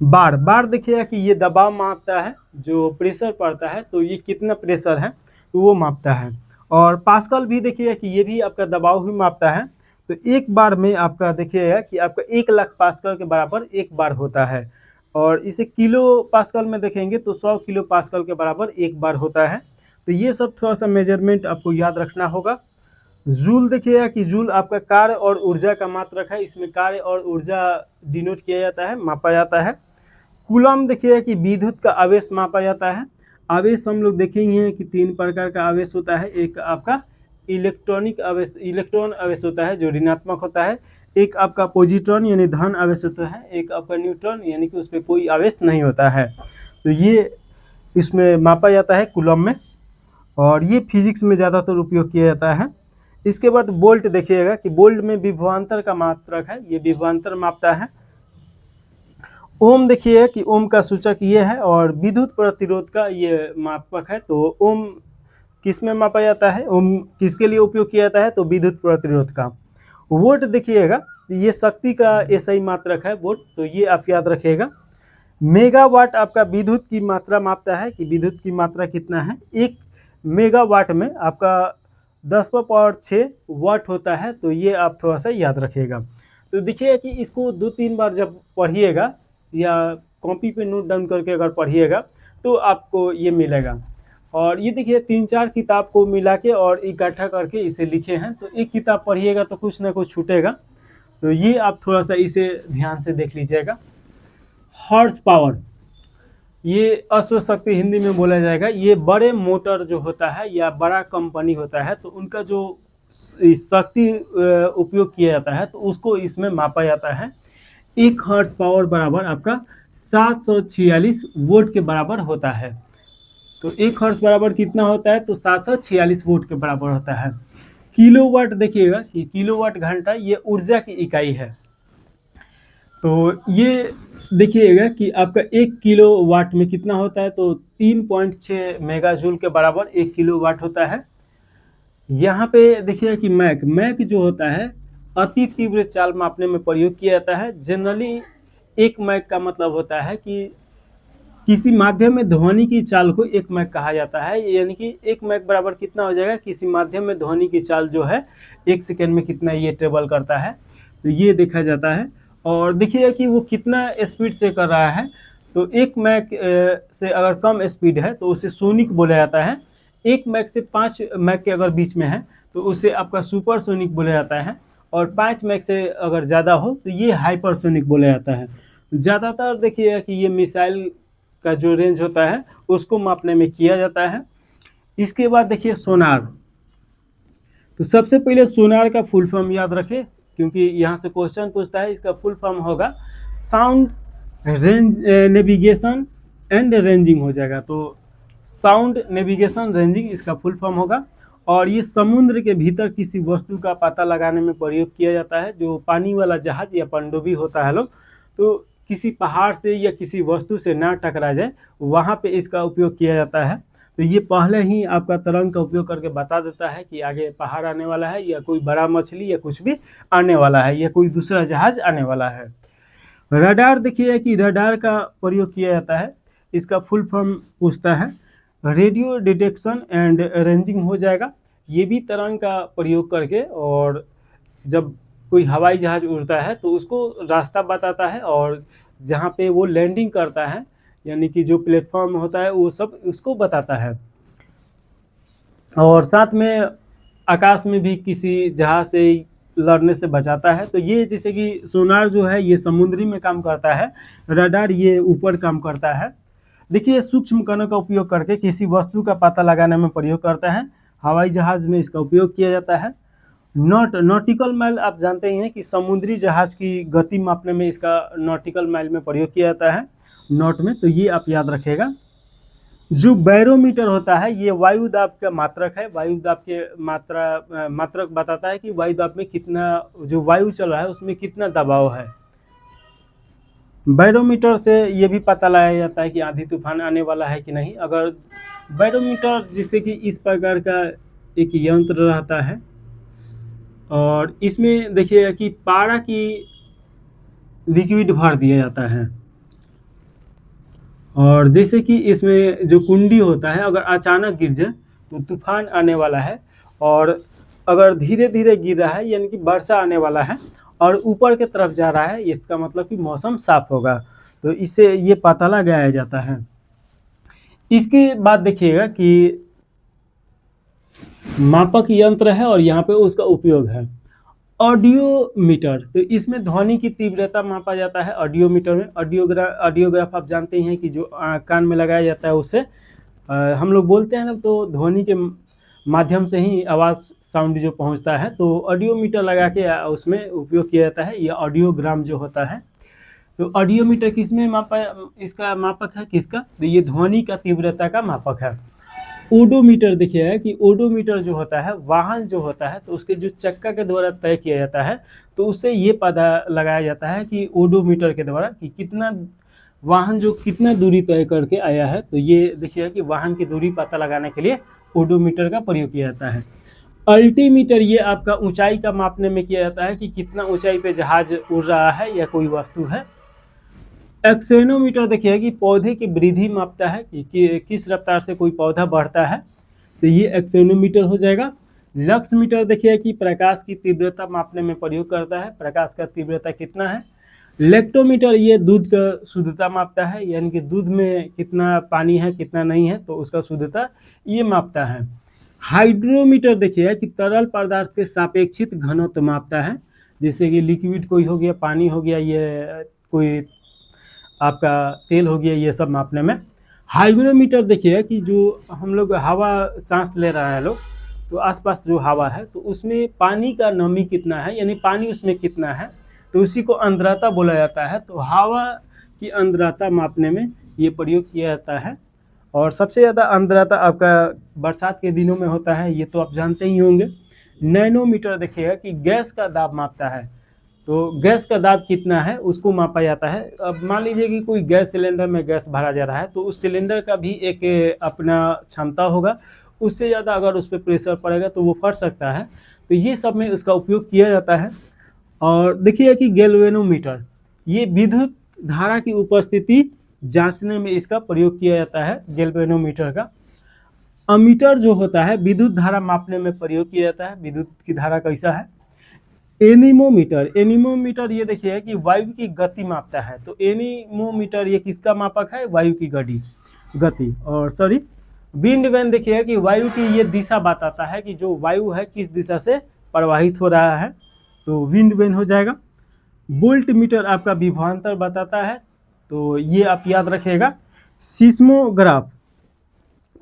बार बार देखिएगा कि ये दबाव मापता है, जो प्रेशर पड़ता है तो ये कितना प्रेशर है तो वो मापता है। और पास्कल भी देखिएगा कि ये भी आपका दबाव ही मापता है। तो एक बार में आपका देखिएगा कि आपका 1,00,000 पास्कल के बराबर एक बार होता है। और इसे किलो पास्कल में देखेंगे तो 100 किलो पास्कल के बराबर एक बार होता है। तो ये सब थोड़ा सा मेजरमेंट आपको याद रखना होगा। जूल देखिएगा कि जूल आपका कार्य और ऊर्जा का मात्रक है, इसमें कार्य और ऊर्जा डिनोट किया जाता है, मापा जाता है। कूलम देखिए कि विद्युत का आवेश मापा जाता है। आवेश हम लोग देखेंगे कि 3 प्रकार का आवेश होता है। एक आपका इलेक्ट्रॉनिक आवेश, इलेक्ट्रॉन आवेश होता है जो ऋणात्मक होता है। एक आपका पॉजिट्रॉन यानी धन आवेश होता है। एक आपका न्यूट्रॉन यानी कि उस पर कोई आवेश नहीं होता है। तो ये इसमें मापा जाता है कूलम में, और ये फिजिक्स में ज़्यादातर उपयोग किया जाता है। इसके बाद बोल्ट देखिएगा कि बोल्ट में विभवांतर का मात्रक है, ये विभवांतर मापता है। ओम देखिए कि ओम का सूचक ये है, और विद्युत प्रतिरोध का ये मापक है। तो ओम किस में मापा जाता है, ओम किसके लिए उपयोग किया जाता है, तो विद्युत प्रतिरोध का। वोल्ट देखिएगा ये शक्ति का एसआई मात्रक है वोल्ट, तो ये आप याद रखिएगा। मेगावाट आपका विद्युत की मात्रा मापता है कि विद्युत की मात्रा कितना है। 1 मेगावाट में आपका 10⁻6 वाट होता है, तो ये आप थोड़ा सा याद रखिएगा। तो देखिए कि इसको 2-3 बार जब पढ़िएगा या कॉपी पे नोट डाउन करके अगर पढ़िएगा तो आपको ये मिलेगा। और ये देखिए 3-4 किताब को मिला के और इकट्ठा करके इसे लिखे हैं, तो एक किताब पढ़िएगा तो कुछ ना कुछ छूटेगा। तो ये आप थोड़ा सा इसे ध्यान से देख लीजिएगा। हॉर्स पावर, ये अश्व शक्ति हिंदी में बोला जाएगा। ये बड़े मोटर जो होता है या बड़ा कंपनी होता है तो उनका जो शक्ति उपयोग किया जाता है तो उसको इसमें मापा जाता है। 1 हॉर्स पावर बराबर आपका 746 वोल्ट के बराबर होता है। तो 1 हॉर्स बराबर कितना होता है, तो 746 वोल्ट के बराबर होता है। किलोवाट देखिएगा कि किलोवाट घंटा ये ऊर्जा की इकाई है। तो ये देखिएगा कि आपका 1 किलोवाट में कितना होता है, तो 3.6 मेगाजूल के बराबर 1 किलोवाट होता है। यहाँ पे देखिए कि मैक जो होता है अति तीव्र चाल मापने में प्रयोग किया जाता है। जनरली 1 मैक का मतलब होता है कि किसी माध्यम में ध्वनि की चाल को 1 मैक कहा जाता है। यानी कि 1 मैक बराबर कितना हो जाएगा, किसी माध्यम में ध्वनि की चाल जो है 1 सेकेंड में कितना ये ट्रेवल करता है, तो ये देखा जाता है। और देखिए कि वो कितना स्पीड से कर रहा है, तो 1 मैक से अगर कम स्पीड है तो उसे सोनिक बोला जाता है। 1 मैक से 5 मैक के अगर बीच में है तो उसे आपका सुपरसोनिक बोला जाता है। और 5 मैक से अगर ज़्यादा हो तो ये हाइपरसोनिक बोला जाता है। ज़्यादातर देखिए कि ये मिसाइल का जो रेंज होता है उसको मापने में किया जाता है। इसके बाद देखिए सोनार। तो सबसे पहले सोनार का फुल फॉर्म याद रखें, क्योंकि यहाँ से क्वेश्चन पूछता है। इसका फुल फॉर्म होगा साउंड नेविगेशन एंड रेंजिंग हो जाएगा। तो साउंड नेविगेशन रेंजिंग इसका फुल फॉर्म होगा। और ये समुद्र के भीतर किसी वस्तु का पता लगाने में प्रयोग किया जाता है। जो पानी वाला जहाज या पनडुब्बी होता है लोग, तो किसी पहाड़ से या किसी वस्तु से ना टकरा जाए वहाँ पे इसका उपयोग किया जाता है। तो ये पहले ही आपका तरंग का उपयोग करके बता देता है कि आगे पहाड़ आने वाला है या कोई बड़ा मछली या कुछ भी आने वाला है या कोई दूसरा जहाज आने वाला है। रडार देखिए कि रडार का प्रयोग किया जाता है। इसका फुल फॉर्म पूछता है रेडियो डिटेक्शन एंड रेंजिंग हो जाएगा। ये भी तरंग का प्रयोग करके, और जब कोई हवाई जहाज उड़ता है तो उसको रास्ता बताता है, और जहाँ पे वो लैंडिंग करता है यानी कि जो प्लेटफॉर्म होता है वो सब उसको बताता है। और साथ में आकाश में भी किसी जहाज से लड़ने से बचाता है। तो ये जैसे कि सोनार जो है ये समुद्री में काम करता है, रडार ये ऊपर काम करता है। देखिए सूक्ष्म कणों का उपयोग करके किसी वस्तु का पता लगाने में प्रयोग करता है। हवाई जहाज में इसका उपयोग किया जाता है। नॉटिकल माइल आप जानते ही हैं कि समुद्री जहाज की गति मापने में इसका नॉटिकल माइल में प्रयोग किया जाता है, नॉट में। तो ये आप याद रखिएगा। जो बैरोमीटर होता है ये वायु दाब का मात्रक है। वायु दाब के मात्रक बताता है कि वायु दाब में कितना, जो वायु चल रहा है उसमें कितना दबाव है। बैरोमीटर से ये भी पता लगाया जाता है कि आंधी तूफान आने वाला है कि नहीं। अगर बैरोमीटर जिससे कि इस प्रकार का एक यंत्र रहता है और इसमें देखिएगा कि पारा की लिक्विड भर दिया जाता है और जैसे कि इसमें जो कुंडी होता है अगर अचानक गिर जाए तो तूफान आने वाला है, और अगर धीरे धीरे गिर रहा है यानी कि वर्षा आने वाला है और ऊपर की तरफ जा रहा है, इसका मतलब कि मौसम साफ होगा। तो इससे ये पता लगाया जाता है। इसके बाद देखिएगा कि मापक यंत्र है और यहाँ पे उसका उपयोग है ऑडियोमीटर। तो इसमें ध्वनि की तीव्रता मापा जाता है ऑडियोमीटर में। ऑडियोग्राफ आप जानते ही हैं कि जो कान में लगाया जाता है उससे हम लोग बोलते हैं ना, तो ध्वनि के माध्यम से ही आवाज़ साउंड जो पहुंचता है, तो ऑडियोमीटर लगा के उसमें उपयोग किया जाता है। यह ऑडियोग्राम जो होता है, तो ऑडियोमीटर किसमें इसका मापक है किसका, तो ये ध्वनि का तीव्रता का मापक है। ओडोमीटर देखिए कि ओडोमीटर जो होता है वाहन जो होता है, तो उसके जो चक्का के द्वारा तय किया जाता है, तो उससे ये पता लगाया जाता है कि ओडोमीटर के द्वारा कि कितना वाहन जो कितना दूरी तय करके आया है। तो ये देखिए कि वाहन की दूरी पता लगाने के लिए ओडोमीटर का प्रयोग किया जाता है। अल्टीमीटर ये आपका ऊंचाई का मापने में किया जाता है कि कितना ऊंचाई पे जहाज उड़ रहा है या कोई वस्तु है। एक्सेनोमीटर देखिए कि पौधे की वृद्धि मापता है कि किस रफ्तार से कोई पौधा बढ़ता है, तो ये एक्सेनोमीटर हो जाएगा। लक्स मीटर देखिए कि प्रकाश की तीव्रता मापने में प्रयोग करता है, प्रकाश का तीव्रता कितना है। लेक्टोमीटर ये दूध का शुद्धता मापता है, यानी कि दूध में कितना पानी है कितना नहीं है, तो उसका शुद्धता ये मापता है। हाइड्रोमीटर देखिए कि तरल पदार्थ के सापेक्षित घनत्व मापता है, जैसे कि लिक्विड कोई हो गया, पानी हो गया, ये कोई आपका तेल हो गया, ये सब मापने में। हाइग्रोमीटर देखिए कि जो हम लोग हवा सांस ले रहा है लोग, तो आसपास जो हवा है तो उसमें पानी का नमी कितना है, यानी पानी उसमें कितना है, तो उसी को आर्द्रता बोला जाता है। तो हवा की आर्द्रता मापने में ये प्रयोग किया जाता है। और सबसे ज़्यादा आर्द्रता आपका बरसात के दिनों में होता है, ये तो आप जानते ही होंगे। नैनोमीटर देखिएगा कि गैस का दाब मापता है, तो गैस का दाब कितना है उसको मापा जाता है। अब मान लीजिए कि कोई गैस सिलेंडर में गैस भरा जा रहा है, तो उस सिलेंडर का भी एक अपना क्षमता होगा, उससे ज़्यादा अगर उस पर प्रेशर पड़ेगा तो वो फट सकता है। तो ये सब में इसका उपयोग किया जाता है। और देखिए कि गैल्वेनोमीटर ये विद्युत धारा की उपस्थिति जांचने में इसका प्रयोग किया जाता है, गैल्वेनोमीटर का। अमीटर जो होता है विद्युत धारा मापने में प्रयोग किया जाता है, विद्युत की धारा कैसा है। एनीमोमीटर ये देखिए कि वायु की गति मापता है, तो एनीमोमीटर ये किसका मापक है, वायु की गति। और सॉरी विंड वैन देखिए कि वायु की ये दिशा बताता है कि जो वायु है किस दिशा से प्रवाहित हो रहा है, तो विंड वैन हो जाएगा। वोल्ट मीटर आपका विभवांतर बताता है, तो ये आप याद रखिएगा। सीस्मोग्राफ,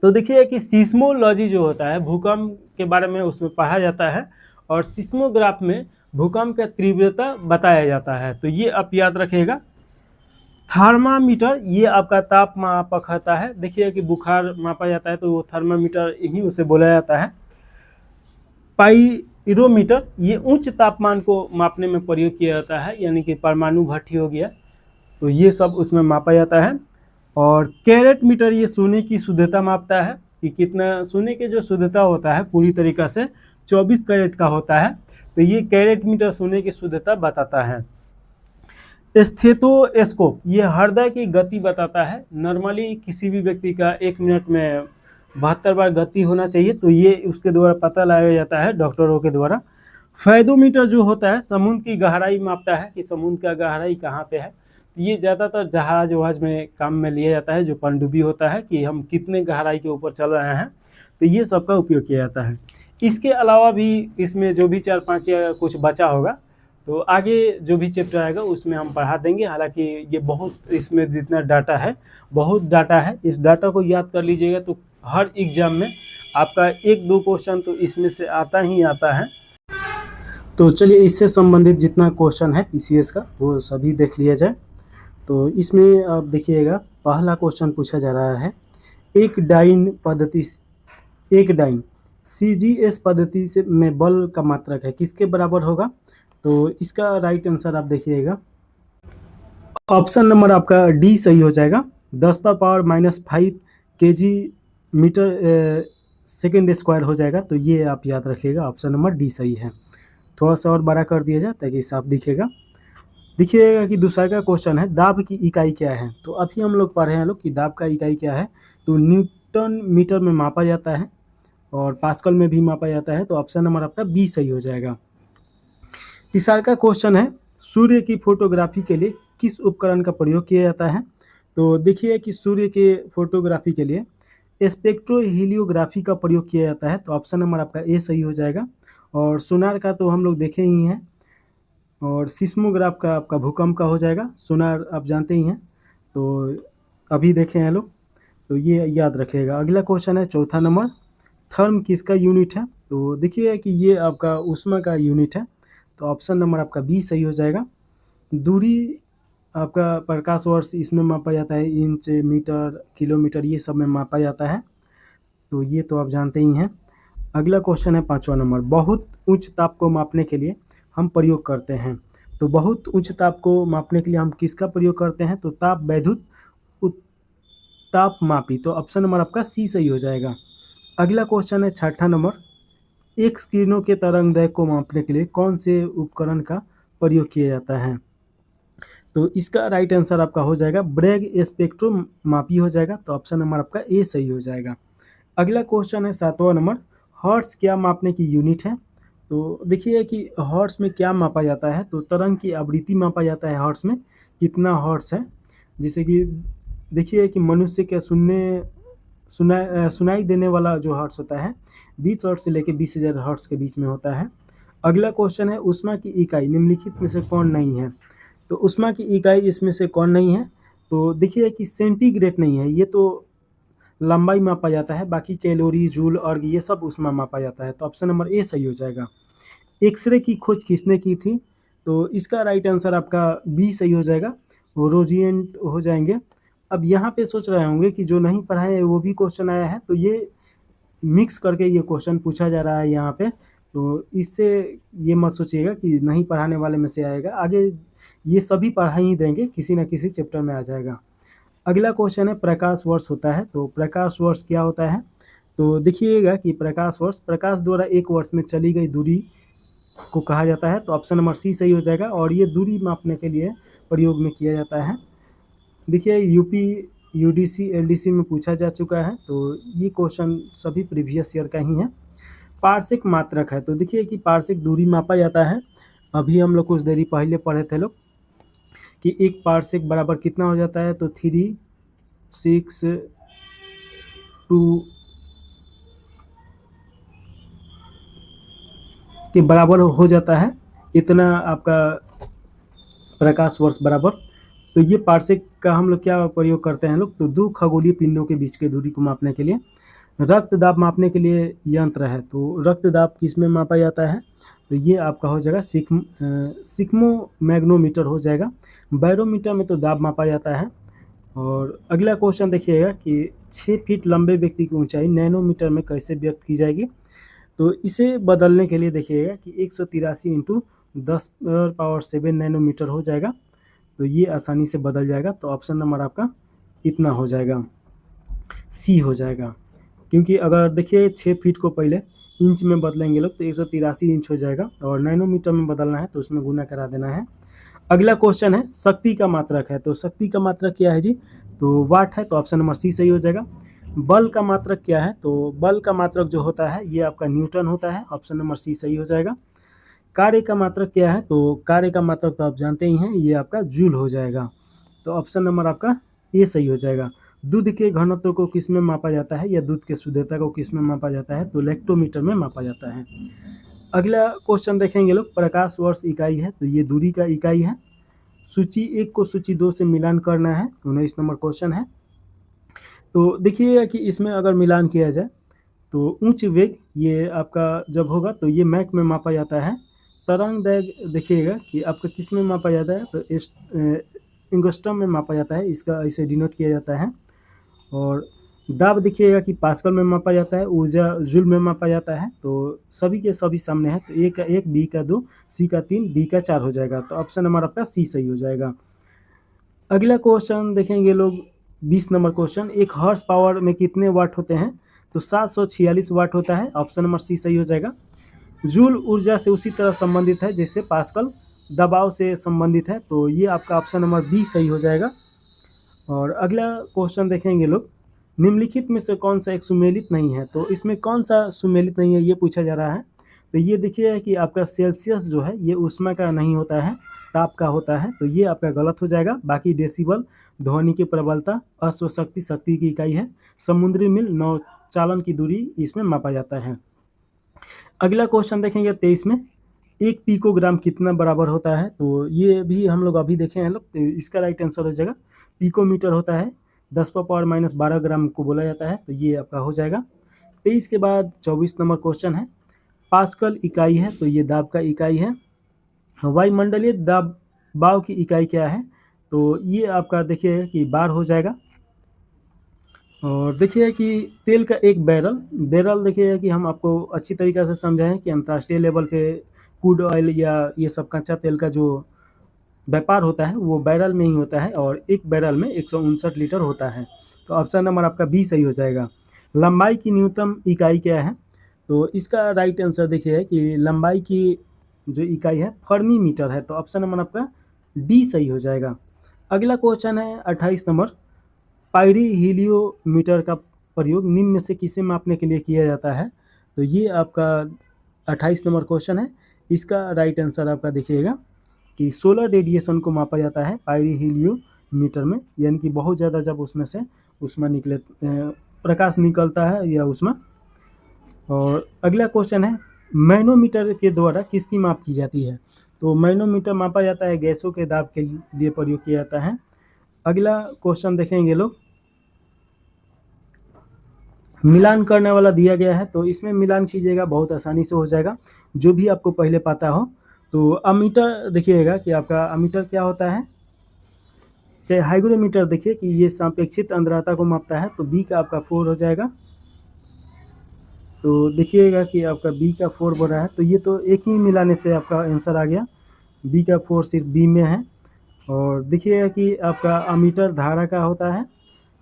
तो देखिए कि सीस्मोलॉजी जो होता है भूकंप के बारे में उसमें पढ़ा जाता है, और सीस्मोग्राफ में भूकंप का तीव्रता बताया जाता है, तो ये आप याद रखिएगा। थर्मामीटर ये आपका ताप मापक होता है, देखिए कि बुखार मापा जाता है तो वो थर्मामीटर ही उसे बोला जाता है। पाइरोमीटर ये उच्च तापमान को मापने में प्रयोग किया जाता है, यानी कि परमाणु भट्टी हो गया, तो ये सब उसमें मापा जाता है। और कैरेट मीटर ये सोने की शुद्धता मापता है कि कितना सोने के जो शुद्धता होता है पूरी तरीक़ा से 24 कैरेट का होता है, तो ये कैरेट मीटर सोने की शुद्धता बताता है। स्टेथोस्कोप ये हृदय की गति बताता है, नॉर्मली किसी भी व्यक्ति का 1 मिनट में 72 बार गति होना चाहिए, तो ये उसके द्वारा पता लगाया जाता है डॉक्टरों के द्वारा। फैदोमीटर जो होता है समुद्र की गहराई मापता है कि समुद्र का गहराई कहाँ पे है, ये ज़्यादातर जहाज वहाज में काम में लिया जाता है, जो पनडुब्बी होता है कि हम कितने गहराई के ऊपर चल रहे हैं, तो ये सब का उपयोग किया जाता है। इसके अलावा भी इसमें जो भी 4-5 या कुछ बचा होगा, तो आगे जो भी चैप्टर आएगा उसमें हम पढ़ा देंगे। हालांकि ये बहुत इसमें जितना डाटा है बहुत डाटा है, इस डाटा को याद कर लीजिएगा, तो हर एग्जाम में आपका 1-2 क्वेश्चन तो इसमें से आता ही आता है। तो चलिए इससे संबंधित जितना क्वेश्चन है पीसीएस का वो सभी देख लिया जाए। तो इसमें आप देखिएगा पहला क्वेश्चन पूछा जा रहा है, एक डाइन सीजीएस पद्धति से में बल का मात्रक है किसके बराबर होगा, तो इसका राइट आंसर आप देखिएगा ऑप्शन नंबर आपका डी सही हो जाएगा। 10⁻⁻5 kg मीटर सेकेंड स्क्वायर हो जाएगा। तो ये आप याद रखिएगा, ऑप्शन नंबर डी सही है। थोड़ा सा और बड़ा कर दिया जाए ताकि साफ दिखेगा। देखिएगा कि दूसरा का क्वेश्चन है, दाब की इकाई क्या है। तो अभी हम लोग पढ़े हैं लोग कि दाब का इकाई क्या है। तो न्यूटन मीटर में मापा जाता है और पास्कल में भी मापा जाता है। तो ऑप्शन नंबर आपका बी सही हो जाएगा। तीसरा का क्वेश्चन है, सूर्य की फोटोग्राफी के लिए किस उपकरण का प्रयोग किया जाता है। तो देखिए कि सूर्य के फोटोग्राफी के लिए स्पेक्ट्रोहीलियोग्राफी का प्रयोग किया जाता है। तो ऑप्शन नंबर आपका ए सही हो जाएगा। और सोनार का तो हम लोग देखे ही हैं। और सिस्मोग्राफ का आपका भूकंप का हो जाएगा। सोनार आप जानते ही हैं, तो अभी देखे हैं लोग, तो ये याद रखिएगा। अगला क्वेश्चन है चौथा नंबर, थर्म किसका यूनिट है। तो देखिए कि ये आपका ऊष्मा का यूनिट है। तो ऑप्शन नंबर आपका बी सही हो जाएगा। दूरी आपका प्रकाश वर्ष इसमें मापा जाता है, इंच मीटर किलोमीटर ये सब में मापा जाता है। तो ये तो आप जानते ही हैं। अगला क्वेश्चन है पाँचवा नंबर, बहुत उच्च ताप को मापने के लिए हम प्रयोग करते हैं। तो बहुत उच्च ताप को मापने के लिए हम किसका प्रयोग करते हैं। तो ताप वैद्युत ताप मापी। तो ऑप्शन नंबर आपका सी सही हो जाएगा। अगला क्वेश्चन है छठा नंबर, एक्स किरणों के तरंग दैर्घ्य को मापने के लिए कौन से उपकरण का प्रयोग किया जाता है। तो इसका राइट आंसर आपका हो जाएगा ब्रैग स्पेक्ट्रोमापी हो जाएगा। तो ऑप्शन नंबर आपका ए सही हो जाएगा। अगला क्वेश्चन है सातवां नंबर, हर्ट्ज क्या मापने की यूनिट है। तो देखिए कि हर्ट्ज में क्या मापा जाता है। तो तरंग की आवृत्ति मापा जाता है हर्ट्ज में, कितना हर्ट्ज है। जैसे कि देखिए कि मनुष्य के सुनाई देने वाला जो हर्ट्ज होता है 20 हर्ट्ज से लेकर 20,000 हर्ट्ज के बीच में होता है। अगला क्वेश्चन है, ऊष्मा की इकाई निम्नलिखित में से कौन नहीं है। तो ऊष्मा की इकाई इसमें से कौन नहीं है। तो देखिए कि सेंटीग्रेड नहीं है, ये तो लंबाई मापा जाता है। बाकी कैलोरी जूल और ये सब ऊष्मा मापा जाता है। तो ऑप्शन नंबर ए सही हो जाएगा। एक्सरे की खोज किसने की थी। तो इसका राइट आंसर आपका बी सही हो जाएगा, वो रोजिएंट हो जाएंगे। अब यहाँ पे सोच रहे होंगे कि जो नहीं पढ़ा है वो भी क्वेश्चन आया है, तो ये मिक्स करके ये क्वेश्चन पूछा जा रहा है यहाँ पे। तो इससे ये मत सोचिएगा कि नहीं पढ़ाने वाले में से आएगा, आगे ये सभी पढ़ा ही देंगे, किसी न किसी चैप्टर में आ जाएगा। अगला क्वेश्चन है, प्रकाश वर्ष होता है। तो प्रकाश वर्ष क्या होता है। तो देखिएगा कि प्रकाश वर्ष प्रकाश द्वारा एक वर्ष में चली गई दूरी को कहा जाता है। तो ऑप्शन नंबर सी सही हो जाएगा। और ये दूरी मापने के लिए प्रयोग में किया जाता है। देखिए यूपी यूडीसी एलडीसी में पूछा जा चुका है। तो ये क्वेश्चन सभी प्रीवियस ईयर का ही है। पार्शिक मात्रक है। तो देखिए कि पार्शिक दूरी मापा जाता है। अभी हम लोग कुछ देरी पहले पढ़े थे लोग कि एक पार्शिक बराबर कितना हो जाता है। तो 362 के बराबर हो जाता है, इतना आपका प्रकाश वर्ष बराबर। तो ये पार्शिक का हम लोग क्या प्रयोग करते हैं लोग। तो दो खगोलीय पिंडों के बीच के दूरी को मापने के लिए। रक्त दाब मापने के लिए यंत्र है। तो रक्त दाब किस में मापा जाता है। तो ये आपका हो जाएगा सिग्मोमैग्नोमीटर हो जाएगा। बैरोमीटर में तो दाब मापा जाता है। और अगला क्वेश्चन देखिएगा कि 6 फीट लंबे व्यक्ति की ऊंचाई नैनोमीटर में कैसे व्यक्त की जाएगी। तो इसे बदलने के लिए देखिएगा कि 183 इंटू 10⁻7 नैनोमीटर हो जाएगा। तो ये आसानी से बदल जाएगा। तो ऑप्शन नंबर आपका इतना हो जाएगा, सी हो जाएगा। क्योंकि अगर देखिए 6 फीट को पहले इंच में बदलेंगे लोग तो 183 इंच हो जाएगा, और नैनोमीटर में बदलना है तो उसमें गुना करा देना है। अगला क्वेश्चन है, शक्ति का मात्रक है। तो शक्ति का मात्रक क्या है जी। तो वाट है। तो ऑप्शन नंबर सी सही हो जाएगा। बल का मात्रक क्या है। तो बल का मात्रक जो होता है ये आपका न्यूटन होता है। ऑप्शन नंबर सी सही हो जाएगा। कार्य का मात्रक क्या है। तो कार्य का मात्रक तो आप जानते ही हैं, ये आपका जूल हो जाएगा। तो ऑप्शन नंबर आपका ए सही हो जाएगा। दूध के घनत्व को किस में मापा जाता है, या दूध के शुद्धता को किस में मापा जाता है। तो लैक्टोमीटर में मापा जाता है। अगला क्वेश्चन देखेंगे लोग, प्रकाश वर्ष इकाई है। तो ये दूरी का इकाई है। सूची 1 को सूची 2 से मिलान करना है। 19 नंबर क्वेश्चन है। तो देखिए कि इसमें अगर मिलान किया जाए तो उच्च वेग ये आपका जब होगा तो ये मैक में मापा जाता है। तरंग दैर्घ्य देखिएगा कि आपका किस में मापा जाता है। तो एंगस्ट्रम में मापा जाता है, इसका ऐसे डिनोट किया जाता है। और दाब देखिएगा कि पास्कल में मापा जाता है, ऊर्जा जूल में मापा जाता है। तो सभी के सभी सामने है। तो ए का 1, बी का 2, सी का 3, डी का 4 हो जाएगा। तो ऑप्शन नंबर आपका सी सही हो जाएगा। अगला क्वेश्चन देखेंगे लोग 20 नंबर क्वेश्चन, एक हॉर्स पावर में कितने वाट होते हैं? तो 746 वाट होता है, ऑप्शन नंबर सी सही हो जाएगा। जूल ऊर्जा से उसी तरह संबंधित है जैसे पास्कल दबाव से संबंधित है, तो ये आपका ऑप्शन नंबर बी सही हो जाएगा। और अगला क्वेश्चन देखेंगे लोग, निम्नलिखित में से कौन सा एक सुमेलित नहीं है? तो इसमें कौन सा सुमेलित नहीं है ये पूछा जा रहा है। तो ये देखिए कि आपका सेल्सियस जो है ये ऊष्मा का नहीं होता है, ताप का होता है, तो ये आपका गलत हो जाएगा। बाकी डेसिबल ध्वनि की प्रबलता, अश्वशक्ति शक्ति की इकाई है, समुद्री मील नौचालन की दूरी इसमें मापा जाता है। अगला क्वेश्चन देखेंगे 23 में, एक पिकोग्राम कितना बराबर होता है? तो ये भी हम लोग अभी देखे हैं लोग, तो इसका राइट आंसर हो जाएगा पिकोमीटर होता है, 10⁻⁻12 ग्राम को बोला जाता है, तो ये आपका हो जाएगा। 23 के बाद 24 नंबर क्वेश्चन है, पास्कल इकाई है, तो ये दाब का इकाई है। वायुमंडलीय दबाव की इकाई क्या है? तो ये आपका देखिए कि बार हो जाएगा। और देखिए कि तेल का एक बैरल देखिए कि हम आपको अच्छी तरीक़ा से समझाएं कि अंतर्राष्ट्रीय लेवल पे क्रूड ऑयल या ये सब कच्चा तेल का जो व्यापार होता है वो बैरल में ही होता है, और एक बैरल में 159 लीटर होता है, तो ऑप्शन नंबर आपका बी सही हो जाएगा। लंबाई की न्यूनतम इकाई क्या है? तो इसका राइट आंसर देखिए है कि लंबाई की जो इकाई है फर्मी मीटर है, तो ऑप्शन नंबर आपका डी सही हो जाएगा। अगला क्वेश्चन है 28 नंबर, पायरीहीलियोमीटर का प्रयोग निम्न में से किसे मापने के लिए किया जाता है? तो ये आपका 28 नंबर क्वेश्चन है। इसका राइट आंसर आपका देखिएगा कि सोलर रेडिएशन को मापा जाता है पायरीहीलियोमीटर में, यानी कि बहुत ज़्यादा जब उसमें से ऊष्मा निकले प्रकाश निकलता है या ऊष्मा। और अगला क्वेश्चन है, मैनोमीटर के द्वारा किसकी माप की जाती है? तो मैनोमीटर मापा जाता है गैसों के दाब के लिए प्रयोग किया जाता है। अगला क्वेश्चन देखेंगे लोग, मिलान करने वाला दिया गया है, तो इसमें मिलान कीजिएगा बहुत आसानी से हो जाएगा, जो भी आपको पहले पता हो। तो अमीटर देखिएगा कि आपका अमीटर क्या होता है, चाहे हाइग्रोमीटर देखिए कि ये सापेक्षित आर्द्रता को मापता है, तो बी का आपका 4 हो जाएगा। तो देखिएगा कि आपका बी का 4 बोल रहा है, तो ये तो एक ही मिलाने से आपका आंसर आ गया, बी का 4 सिर्फ बी में है। और देखिएगा कि आपका अमीटर धारा का होता है,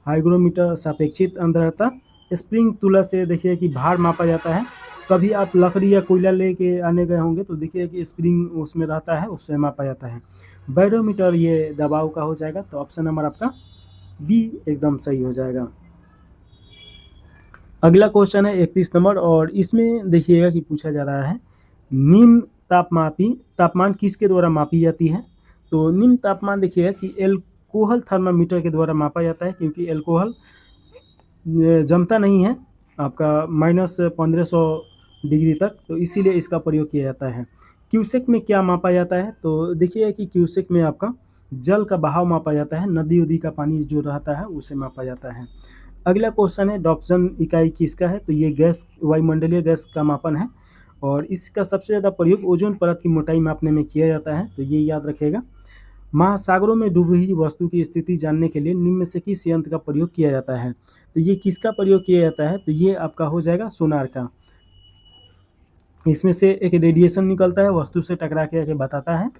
हाइग्रोमीटर सापेक्षित आर्द्रता, स्प्रिंग तुला से देखिए कि भार मापा जाता है। कभी आप लकड़ी या कोयला लेके आने गए होंगे तो देखिए कि स्प्रिंग उसमें रहता है, उससे मापा जाता है। बैरोमीटर ये दबाव का हो जाएगा, तो ऑप्शन नंबर आपका बी एकदम सही हो जाएगा। अगला क्वेश्चन है 31 नंबर, और इसमें देखिएगा कि पूछा जा रहा है, निम्न तापमान किसके द्वारा मापी जाती है? तो निम्न तापमान देखिएगा कि एल्कोहल थर्मामीटर के द्वारा मापा जाता है, क्योंकि एल्कोहल जमता नहीं है आपका -1500 डिग्री तक, तो इसीलिए इसका प्रयोग किया जाता है। क्यूसेक में क्या मापा जाता है? तो देखिए कि क्यूसेक में आपका जल का बहाव मापा जाता है, नदी उदी का पानी जो रहता है उसे मापा जाता है। अगला क्वेश्चन है, डॉप्सन इकाई किसका है? तो ये गैस, वायुमंडलीय गैस का मापन है, और इसका सबसे ज़्यादा प्रयोग ओजोन परत की मोटाई मापने में किया जाता है, तो ये याद रखिएगा। महासागरों में डूबी हुई वस्तु की स्थिति जानने के लिए निम्न में से किस यंत्र का प्रयोग किया जाता है? तो ये किसका प्रयोग किया जाता है? तो ये आपका हो जाएगा सोनार का। इसमें से एक रेडिएशन निकलता है, वस्तु से टकरा के बताता है।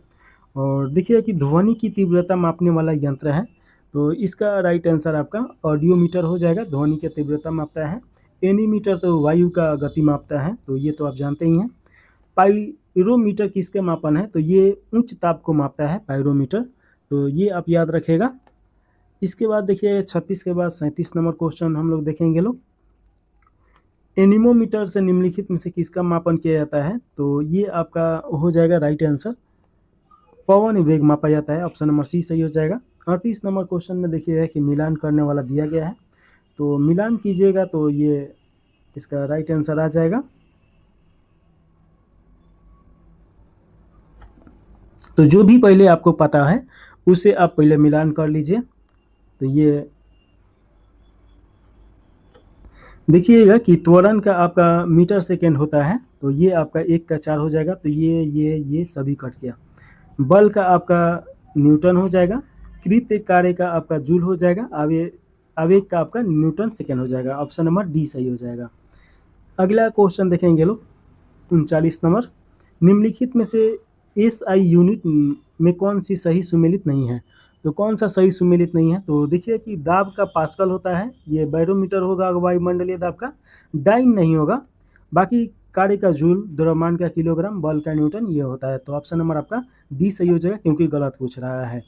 और देखिए कि ध्वनि की तीव्रता मापने वाला यंत्र है, तो इसका राइट आंसर आपका ऑडियोमीटर हो जाएगा, ध्वनि की तीव्रता मापता है। एनीमीटर तो वायु का गति मापता है, तो ये तो आप जानते ही हैं। पायरोमीटर किसके मापन है? तो ये उच्च ताप को मापता है पायरोमीटर, तो ये आप याद रखेगा। इसके बाद देखिए 36 के बाद 37 नंबर क्वेश्चन हम लोग देखेंगे लोग, एनीमोमीटर से निम्नलिखित में से किसका मापन किया जाता है? तो ये आपका हो जाएगा राइट आंसर, पवन वेग मापा जाता है, ऑप्शन नंबर सी सही हो जाएगा। 38 नंबर क्वेश्चन में देखिए कि मिलान करने वाला दिया गया है, तो मिलान कीजिएगा तो ये इसका राइट आंसर आ जाएगा। तो जो भी पहले आपको पता है उसे आप पहले मिलान कर लीजिए। तो ये देखिएगा कि त्वरण का आपका मीटर सेकेंड होता है, तो ये आपका 1 का 4 हो जाएगा, तो ये सभी कट गया। बल का आपका न्यूटन हो जाएगा, कृत्य कार्य का आपका जूल हो जाएगा, आवेग का आपका न्यूटन सेकेंड हो जाएगा, ऑप्शन नंबर डी सही हो जाएगा। अगला क्वेश्चन देखेंगे लोग 39 नंबर, निम्नलिखित में से एसआई यूनिट में कौन सी सही सुमेलित नहीं है? तो कौन सा सही सुमेलित नहीं है? तो देखिए कि दाब का पास्कल होता है, ये बैरोमीटर होगा वायुमंडलीय दाब का, डाइन नहीं होगा। बाकी कार्य का जूल, द्रव्यमान का किलोग्राम, बल का न्यूटन, ये होता है। तो ऑप्शन नंबर आपका डी सही हो जाएगा, क्योंकि गलत पूछ रहा है।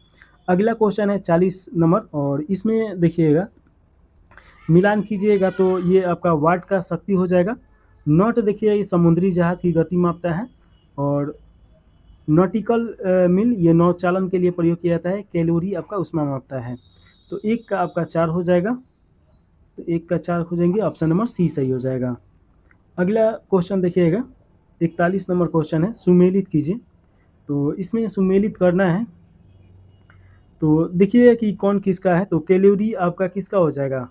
अगला क्वेश्चन है 40 नंबर, और इसमें देखिएगा मिलान कीजिएगा तो ये आपका वाट का शक्ति हो जाएगा। नॉट देखिए ये समुद्री जहाज की गति मापता है, और नॉटिकल मील ये नौचालन के लिए प्रयोग किया जाता है। कैलोरी आपका उसमें मापता है। तो एक का आपका 4 हो जाएगा, तो एक का 4 हो जाएंगे, ऑप्शन नंबर सी सही हो जाएगा। अगला क्वेश्चन देखिएगा 41 नंबर क्वेश्चन है, सुमेलित कीजिए। तो इसमें सुमेलित करना है, तो देखिए कि कौन किसका है। तो कैलोरी आपका किसका हो जाएगा?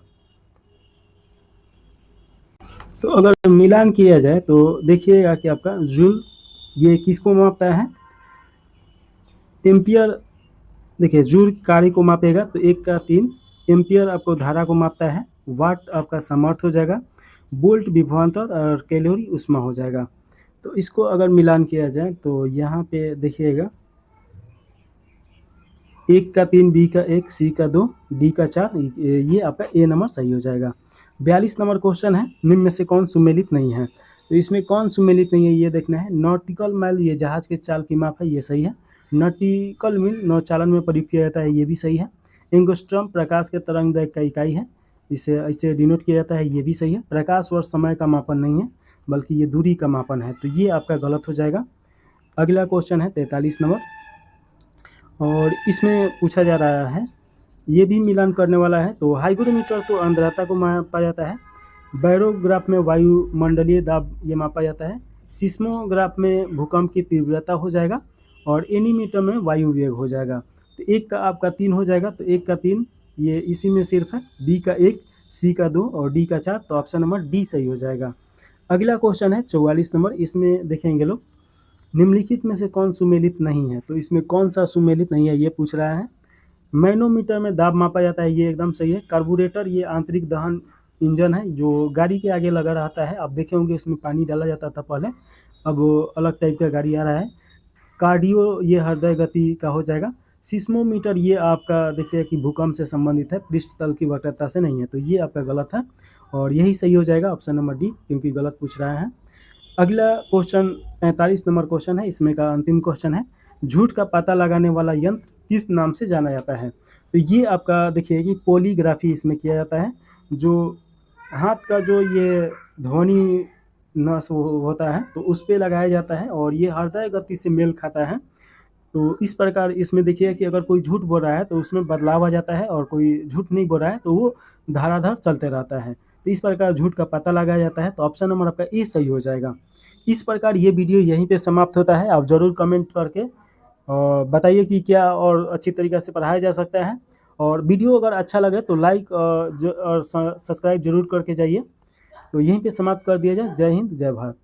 तो अगर मिलान किया जाए तो देखिएगा कि आपका जूल ये किसको मापता है? एम्पियर। देखिए जूल कार्य को मापेगा, तो 1 का 3। एम्पियर आपको धारा को मापता है। वाट आपका समर्थ हो जाएगा। वोल्ट विभवांतर, और कैलोरी ऊष्मा हो जाएगा। तो इसको अगर मिलान किया जाए तो यहाँ पे देखिएगा 1 का 3, बी का 1, सी का 2, डी का 4, ये आपका ए नंबर सही हो जाएगा। 42 नंबर क्वेश्चन है, निम्न में से कौन सुमेलित नहीं है? तो इसमें कौन सुमेलित नहीं है ये देखना है। नॉटिकल माइल ये जहाज के चाल की माप है, ये सही है। नॉटिकल मील नौचालन में प्रयुक्त किया जाता है, ये भी सही है। एंगस्ट्रॉम प्रकाश के तरंग दैर्घ्य का इकाई है, इसे ऐसे डिनोट किया जाता है, ये भी सही है। प्रकाश वर्ष समय का मापन नहीं है, बल्कि ये दूरी का मापन है, तो ये आपका गलत हो जाएगा। अगला क्वेश्चन है 43 नंबर, और इसमें पूछा जा रहा है, ये भी मिलान करने वाला है। तो हाइग्रोमीटर तो आर्द्रता को मापा जाता है। बैरोग्राफ में वायुमंडलीय दाब ये मापा जाता है। सिस्मोग्राफ में भूकंप की तीव्रता हो जाएगा, और एनीमीटर में वायु वेग हो जाएगा। तो एक का आपका 3 हो जाएगा, तो 1 का 3 ये इसी में सिर्फ है। बी का 1, सी का 2 और डी का 4, तो ऑप्शन नंबर डी सही हो जाएगा। अगला क्वेश्चन है 44 नंबर, इसमें देखेंगे लोग निम्नलिखित में से कौन सुमेलित नहीं है? तो इसमें कौन सा सुमेलित नहीं है ये पूछ रहा है। मैनोमीटर में दाब मापा जाता है, ये एकदम सही है। कार्बोरेटर ये आंतरिक दहन इंजन है जो गाड़ी के आगे लगा रहता है। आप देखे होंगे इसमें पानी डाला जाता था पहले, अब अलग टाइप का गाड़ी आ रहा है। कार्डियो ये हृदय गति का हो जाएगा। सिस्मोमीटर ये आपका देखिए कि भूकंप से संबंधित है, पृष्ठ तल की वक्रता से नहीं है, तो ये आपका गलत है, और यही सही हो जाएगा ऑप्शन नंबर डी, क्योंकि गलत पूछ रहा है। अगला क्वेश्चन 45 नंबर क्वेश्चन है, इसमें का अंतिम क्वेश्चन है। झूठ का पता लगाने वाला यंत्र किस नाम से जाना जाता है? तो ये आपका देखिए कि पॉलीग्राफी इसमें किया जाता है। जो हाथ का जो ये ध्वनि नस होता है, तो उस पे लगाया जाता है, और ये हृदय गति से मेल खाता है। तो इस प्रकार इसमें देखिए कि अगर कोई झूठ बोल रहा है तो उसमें बदलाव आ जाता है, और कोई झूठ नहीं बोल रहा है तो वो धाराधार चलते रहता है। तो इस प्रकार झूठ का पता लगाया जाता है, तो ऑप्शन नंबर आपका ए सही हो जाएगा। इस प्रकार ये वीडियो यहीं पे समाप्त होता है। आप ज़रूर कमेंट करके और बताइए कि क्या और अच्छी तरीक़े से पढ़ाया जा सकता है, और वीडियो अगर अच्छा लगे तो लाइक और सब्सक्राइब जरूर करके जाइए। तो यहीं पे समाप्त कर दिया जाए। जय हिंद, जय भारत।